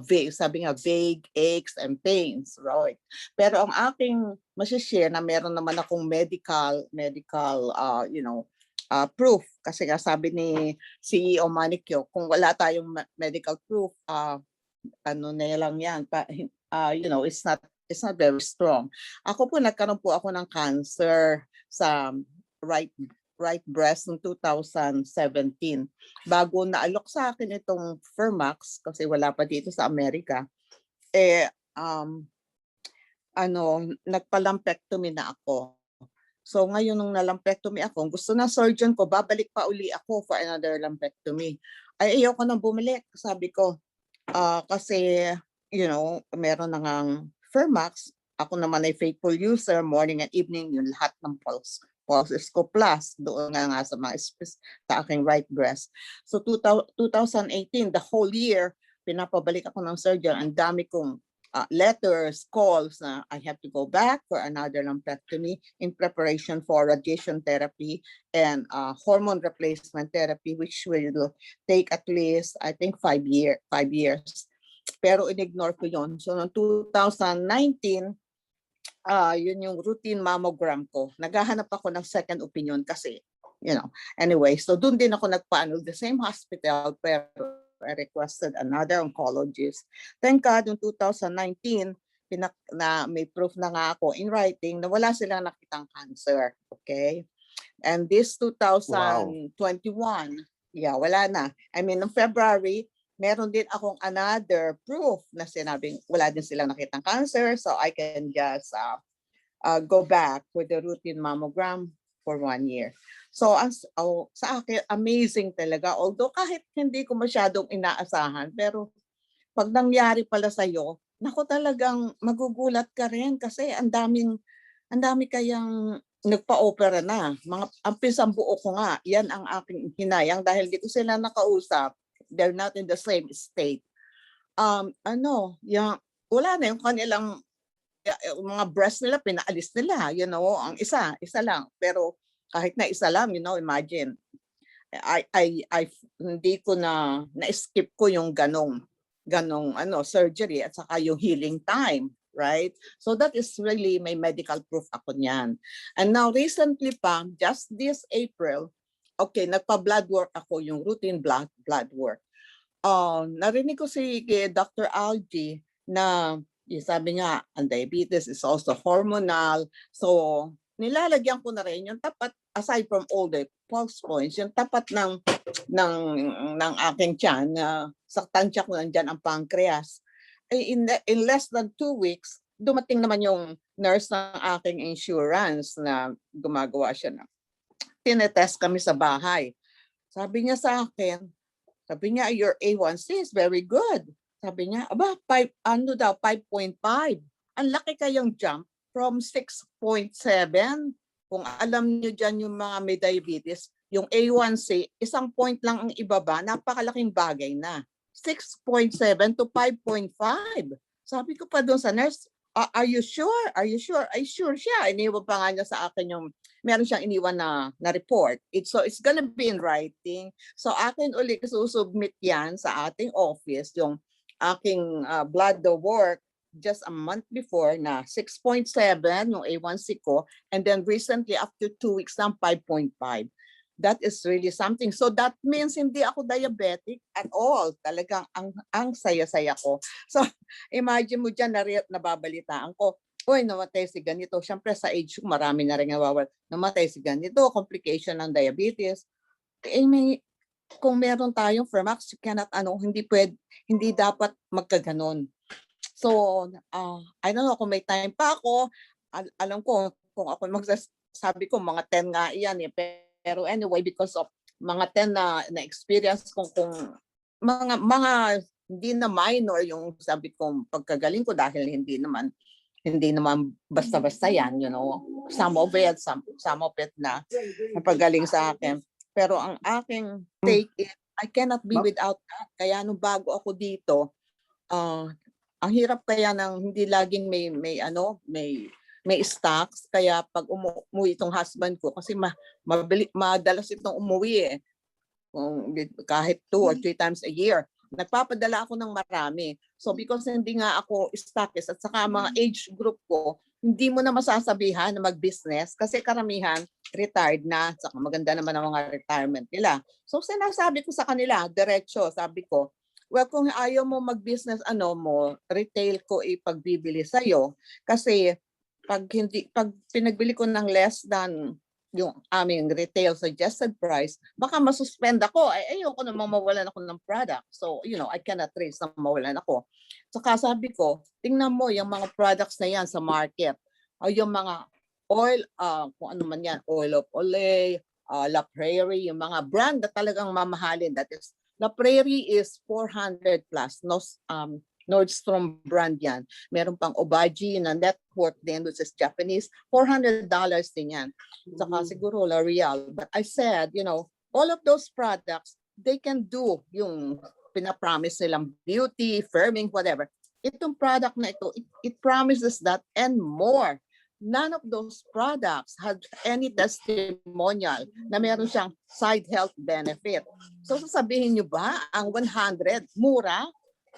vague, sabi nga vague aches and pains, right? Pero ang aking masishare na meron naman akong medical proof kasi nga sabi ni CEO Manicure, kung wala tayong medical proof, ano na lang yan, it's not very strong. Ako po nagkaroon po ako ng cancer sa right breast noong 2017. Bago naalok sa akin itong Firmax, kasi wala pa dito sa Amerika, nagpa-lumpectomy na ako. So ngayon nung na-lumpectomy ako, gusto na surgeon ko, babalik pa uli ako for another lumpectomy. Ay ayoko nang bumalik, sabi ko. Kasi, meron na ngang Firmax. Ako naman ay faithful user, morning and evening, yung lahat ng pulse ko plus doon nga sa sa aking right breast. So 2018, the whole year, pinapabalik ako ng surgeon. Ang dami kong letters, calls na I have to go back for another lumpectomy in preparation for radiation therapy and hormone replacement therapy, which will take at least, I think, 5 years. Pero in-ignore ko yun. So noong 2019, yun yung routine mammogram ko. Naghahanap ako ng second opinion kasi, anyway, so doon din ako nagpaano, the same hospital, pero I requested another oncologist. Thank God, in 2019, na may proof na nga ako in writing na wala silang nakitang cancer. Okay? And this 2021, wala na. I mean, in February, meron din akong another proof na sinabing wala din silang nakitang cancer, so I can just go back with the routine mammogram for 1 year. So sa akin, amazing talaga. Although kahit hindi ko masyadong inaasahan, pero pag nangyari pala sa'yo, naku talagang magugulat ka rin kasi ang dami kayang nagpa-opera na. Ang pisang buo ko nga, yan ang aking hinayang dahil di ko sila nakausap. They're not in the same state. Wala na yung kanilang mga breast nila, pinaalis nila, ang isa lang. Pero kahit na isa lang, imagine, hindi ko na-skip ko yung ganong surgery at saka yung healing time, right? So that is really may medical proof ako niyan. And now recently pa, just this April, okay, nagpa-blood work ako, yung routine blood work. Narinig ko si Dr. Algie na sabi nga, ang diabetes is also hormonal. So, nilalagyan ko na rin yung tapat, aside from all the pulse points, yung tapat ng aking tiyan, sa tansya ko nandyan ang pancreas. In less than 2 weeks, dumating naman yung nurse ng aking insurance na gumagawa siya na. Tinetest kami sa bahay. Sabi niya sa akin, your A1C is very good. Sabi niya, 5.5. Ang laki kayong jump from 6.7. Kung alam niyo dyan yung mga may diabetes, yung A1C, 1 point lang ang ibaba, napakalaking bagay na. 6.7 to 5.5. Sabi ko pa doon sa nurse, are you sure? Are you sure? Ay, sure siya. Iniwan pa nga niya sa akin yung, meron siyang iniwan na report. So it's gonna be in writing. So akin ulit susubmit yan sa ating office, yung aking blood work just a month before na 6.7 yung A1C ko, and then recently after 2 weeks ng 5.5. That is really something. So that means hindi ako diabetic at all. Talagang ang saya-saya ko. So imagine mo dyan, nababalitaan ko, uy, namatay si ganito. Siyempre sa age ko, marami na rin nawawala. Namatay si ganito, complication ng diabetes. Kung meron tayong Firmax, hindi dapat magkaganon. So, I don't know kung may time pa ako. Alam ko, kung ako magsasabi ko, mga 10 nga iyan eh. Pero anyway, because of mga 10 na experience kung mga hindi na minor yung sabi ko pagkagaling ko dahil hindi naman basta-basta yan, you know. Some of it na napagaling sa akin. Pero ang aking take is, I cannot be without that. Kaya nung bago ako dito, ang hirap kaya ng hindi laging may stocks. Kaya pag umuwi itong husband ko, kasi madalas itong umuwi kahit 2 or 3 times a year. Nagpapadala ako ng marami. So because hindi nga ako stockist at saka mga age group ko, hindi mo na masasabihan na mag-business kasi karamihan retired na, saka maganda naman ang mga retirement nila. So sinasabi ko sa kanila, diretso, sabi ko, well, kung ayaw mo mag-business, retail ko ipagbibili sa'yo. Kasi pag pinagbili ko ng less than yung aming retail suggested price, baka masuspend ako. Ayoko namang mawalan ako ng product. So, I cannot raise na mawalan ako. Saka sabi ko, tingnan mo yung mga products na yan sa market. Yung mga oil, kung ano man yan, oil of Olay, La Prairie, yung mga brand na talagang mamahalin. That is, La Prairie is 400 plus. Nordstrom brand yan. Meron pang Obagi na network din, which is Japanese. $400 din yan. Saka siguro L'Oreal. But I said, all of those products, they can do yung pinapromise nilang beauty, firming, whatever. Itong product na ito, it promises that and more. None of those products had any testimonial na meron siyang side health benefit. So sasabihin nyo ba ang 100 mura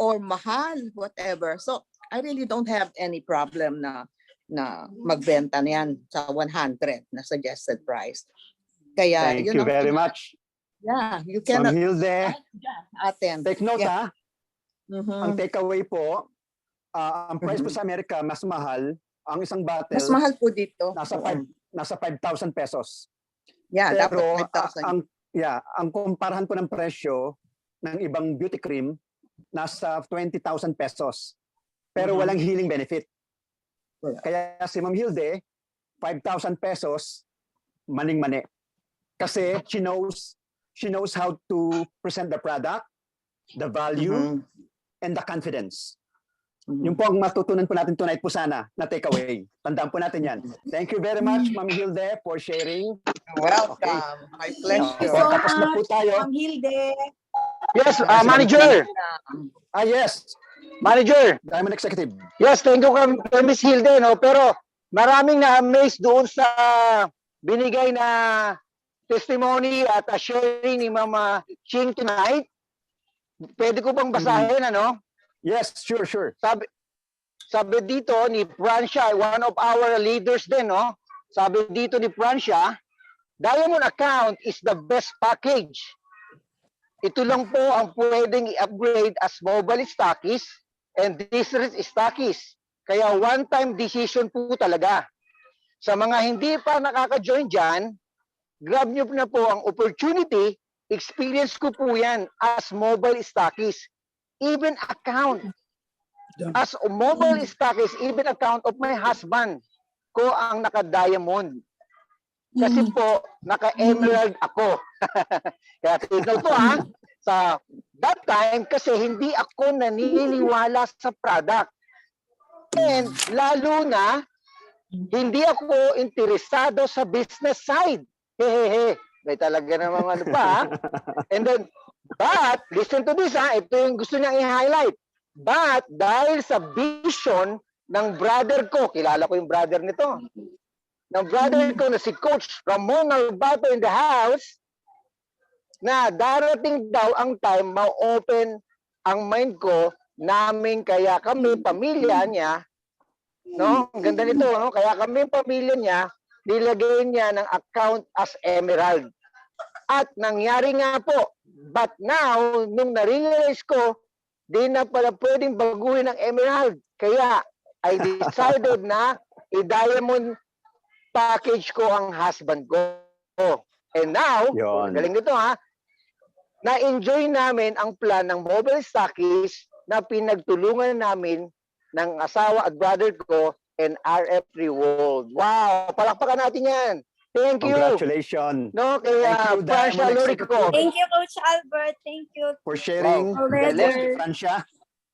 or mahal, whatever. So I really don't have any problem na magbenta niyan sa 100 na suggested price. Kaya Thank you very much. Yeah, you cannot. Ma'am Hilde, attend. take note Yeah. Ang takeaway po, ang price po sa Amerika mas mahal. Ang isang bottle Mas mahal po dito. nasa 5,000 pesos. Yeah, Pero dapat 5,000. ang kumparahan po ng presyo ng ibang beauty cream nasa 20,000 pesos. Pero walang healing benefit. Kaya si Ma'am Hilde, 5,000 pesos, maning-mani. Kasi she knows how to present the product, the value, and the confidence. Yung po ang matutunan po natin tonight po sana na takeaway. Tandaan po natin yan. Thank you very much, Ma'am Hilde, for sharing. Welcome. Okay. My pleasure. Thank you so Tapos na po much, tayo. Ma'am Hilde. Yes, manager. Yes. Manager. Diamond Executive. Yes, thank you kay Miss Hilde, no? Pero maraming na-amaze doon sa binigay na testimony at sharing ni Mama Ching tonight. Pwede ko bang basahin, ano? Yes, sure. Sabi dito ni Francia, one of our leaders din, no? Sabi dito ni Francia, Diamond account is the best package. Ito lang po ang pwedeng i-upgrade as mobile stockist and district stockist. Kaya one-time decision po talaga. Sa mga hindi pa nakaka-join dyan, grab nyo na po ang opportunity. Experience ko po yan as mobile stockist. Even account. As a mobile stockist, even account of my husband ko ang naka-diamond. Kasi po, naka-emerald ako. Kaya tignan to sa that time, kasi hindi ako naniniwala sa product. And lalo na, hindi ako interesado sa business side. Hehehe. May talaga namang ano pa. And then, but, listen to this ito yung gusto niyang i-highlight. But, dahil sa vision ng brother ko, kilala ko yung brother nito, ng brother ko na si Coach Ramon Albato in the house, na darating daw ang time ma-open ang mind ko namin, kaya kami, pamilya niya, no? Ang ganda nito, no? Kaya kami, pamilya niya, nilagay niya ng account as Emerald. At nangyari nga po, but now, nung na-realize ko, di na pala pwedeng baguhin ng Emerald. Kaya, I decided na i-diamond package ko ang husband ko. And now, galing nito na-enjoy namin ang plan ng mobile stockist na pinagtulungan namin ng asawa at brother ko and RF World. Wow! Palakpakan natin yan. Thank you. Congratulations No, kay Thank you, Francia Diamond Lorico. Executive. Thank you, Coach Albert. Thank you. for sharing Wow. the Galing. list, Francia,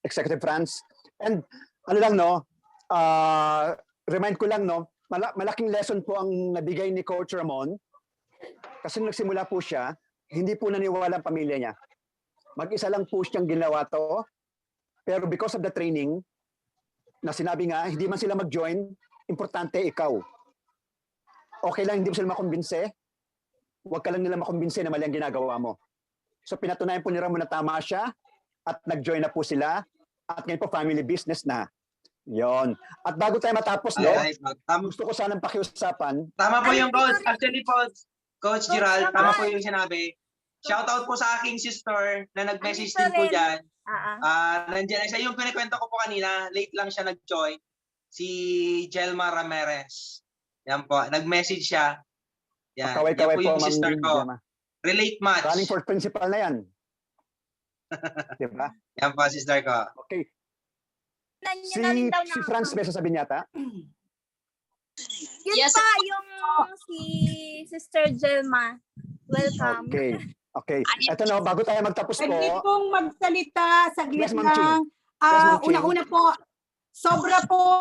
Executive France. And ano lang, no, remind ko lang, no, malaking lesson po ang nabigay ni Coach Ramon. Kasi nung nagsimula po siya, hindi po naniwala ang pamilya niya. Mag-isa lang po siyang ginawa to. Pero because of the training, na sinabi nga, hindi man sila mag-join, importante ikaw. Okay lang, hindi mo sila makumbinse. Huwag ka lang nila makumbinse na mali ang ginagawa mo. So pinatunayan po ni Ramon na tama siya at nag-join na po sila. At ngayon po family business na. Yon. At bago tayo matapos, no, Alright, gusto ko sanang pakiusapan. Tama po yung coach. Actually po, Coach Gerald, tama po yung sinabi. Shoutout po sa aking sister na nag-message din po dyan. Nandiyan na siya. Yung kinikwento ko po kanina, late lang siya nag-join. Si Jelma Ramirez. Yan po, nag-message siya. Yan, Kaway-kaway yan po yung po, Ma'am sister ko. Gemma. Relate match. Running for principal na yan. Diba? Yan po, sister ko. Okay. Si Franz may sasabihin yata? Yun Yes. pa, yung si Sister Jelma. Welcome. Okay. Okay. Ito no, bago tayo magtapos Pwede po. pong magsalita, saglit Yes, Ma'am Ching. lang. Yes, Ma'am Ching. Una-una po, sobra po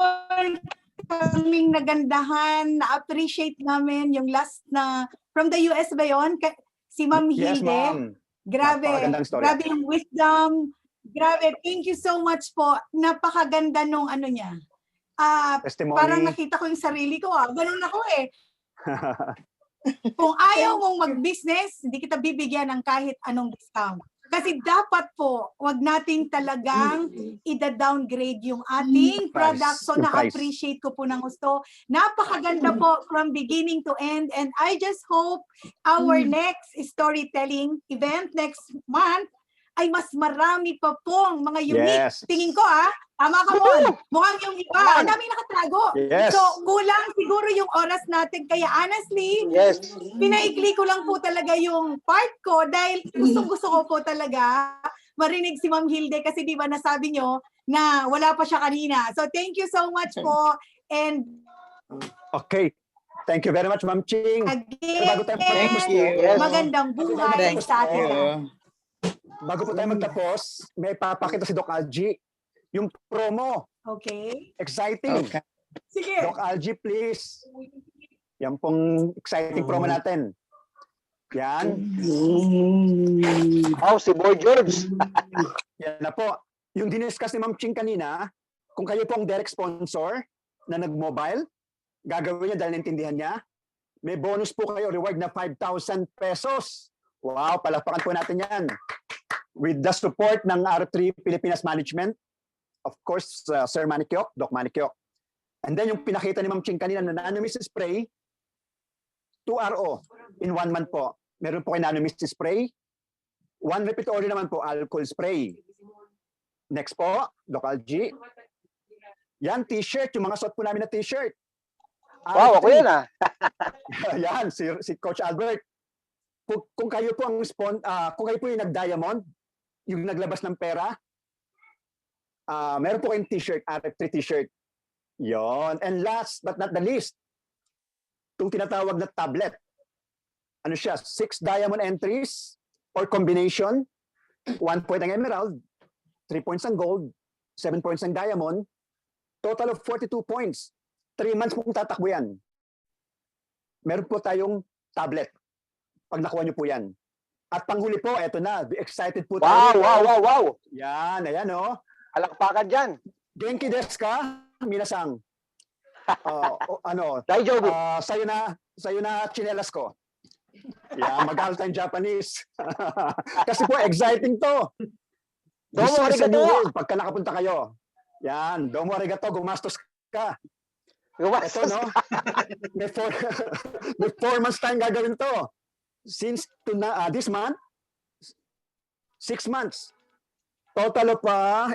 kaming nagandahan, na-appreciate namin yung last na, from the US ba yun? Si Ma'am Yes, Hilde. ma'am. Grabe, Napakagandang story. grabe yung wisdom. Grabe, thank you so much po. Napakaganda nung ano niya. Testimony. Parang nakita ko yung sarili ko. Ganun ako eh. Kung ayaw mong mag-business, hindi kita bibigyan ng kahit anong discount. Kasi dapat po, wag nating talagang ida-downgrade yung ating product. So Yung price. na-appreciate ko po ng gusto. Napakaganda po from beginning to end. And I just hope our next storytelling event next month ay mas marami pa pong mga unique. Yes. Tingin ko tama ka mo. Mukhang yung iba. Ang daming nakatago. Yes. So kulang siguro yung oras natin. Kaya honestly, Yes. pinaikli ko lang po talaga yung part ko dahil gusto ko po talaga marinig si Ma'am Hilde kasi di ba nasabi nyo na wala pa siya kanina. So thank you so much po. And Okay. Thank you very much, Ma'am Ching. Pero bago tayo again, magtapos po, Yes. magandang buhay sa atin. bago po tayo magtapos, may papakita si Doc Algie. Yung promo. Okay? Exciting. Sige. Doc Algie, please. Yan pong exciting promo natin. Yan. Oh, si Boy George. Yan na po. Yung diniscuss ni Ma'am Ching kanina, kung kayo po ang direct sponsor na nag-mobile, gagawin niya dahil naintindihan niya, may bonus po kayo, reward na 5,000 pesos. Wow, palakpakan po natin yan. With the support ng R3 Pilipinas Management, of course, Sir Manikyok, Doc Manikyok. And then yung pinakita ni Ma'am Ching kanina na Nano-Mist Spray, 2RO in 1 month po. Meron po kay Nano-Mist Spray. 1 repeat order naman po, alcohol spray. Next po, Doc Algie. Yan, t-shirt. Yung mga suot po namin na t-shirt. Wow, ako yan Yan, si Coach Albert. Kung kayo po ang kung kayo po yung nag-diamond, yung naglabas ng pera, meron po kayong t-shirt, RF3 t-shirt. Yon. And last but not the least, itong tinatawag na tablet. Ano siya? 6 diamond entries or combination. 1 point ang emerald, 3 points ang gold, 7 points ang diamond, total of 42 points. 3 months pong tatakbo yan. Meron po tayong tablet. Pag nakuha nyo po yan. At panghuli po, eto na. Be excited po tayo. Wow. Yan, ayan o. Alakpakan dyan. Genki desu ka? Minasang. Daijobu. Sa'yo na chinelas ko. Yan, mag-aaral tayong Japanese. Kasi po, exciting to. Domo This is a new arigato. world pagka nakapunta kayo. Yan, domo arigato, gumastos ka. Ito, no? May 4 months tayong gagawin to. Since this month, 6 months. Total of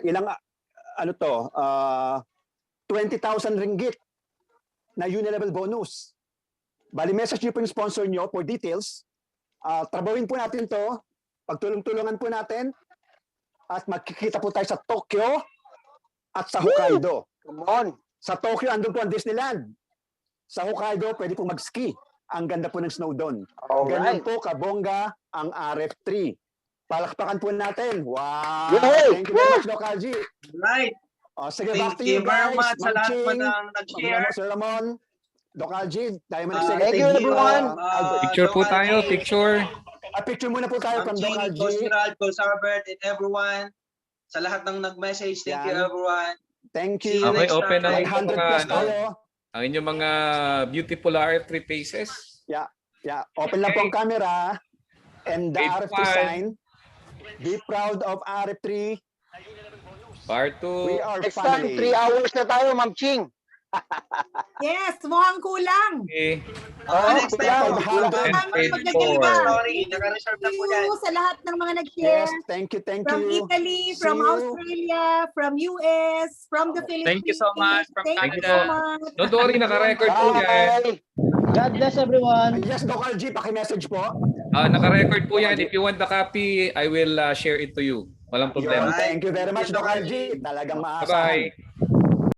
ilang, 20,000 ringgit na unilevel bonus. Bali, message niyo po yung sponsor niyo for details. Trabawin po natin to. Pagtulong-tulungan po natin. At magkikita po tayo sa Tokyo at sa Hokkaido. Come on. Sa Tokyo, andun po ang Disneyland. Sa Hokkaido, pwede po mag-ski. Ang ganda po ng snow doon. Alright. Ganyan po kabongga ang RF3. Palakpakan po natin. Wow! Yay! Thank you very much, Doc Algie. Right. Sige, back Thank to you you very guys. much sa Ma'am lahat po Ching, ng Ma'am nag-share. Ramon, Sir Ramon, Doc Algie, tayo mo Thank you, everyone. Picture po tayo, picture. Picture muna po tayo from Doc Ching, Algie. Gerald, Albert, and everyone. Sa lahat ng nag-message, thank you Yan. everyone. Thank See you. you Okay, next open na time. yung 100 mga, plus tayo. ang inyong mga beautiful RF3 faces. Yeah, open lang po ang camera and the Wave RF3 one. sign. Be proud of RF3. Part 2. We are Next time, family. 3 hours na tayo, Ma'am Ching. Yes, mukhang kulang. Okay. Next time po. 500. Sorry, naka-reserve na Thank po yan. you sa lahat ng mga nag-share. Yes, thank you. From you. Italy, See from you. Australia, from US, from the Philippines. Thank you so much. From Thank you Canada. so much. Don't worry, naka-record po yan. Bye. God bless everyone. Yes, Doc Algie, paki-message po. Naka-record po yan. If you want the copy, I will share it to you. Walang Yun, problema. thank you very much, Doc Algie. Talagang maasa. Bye-bye.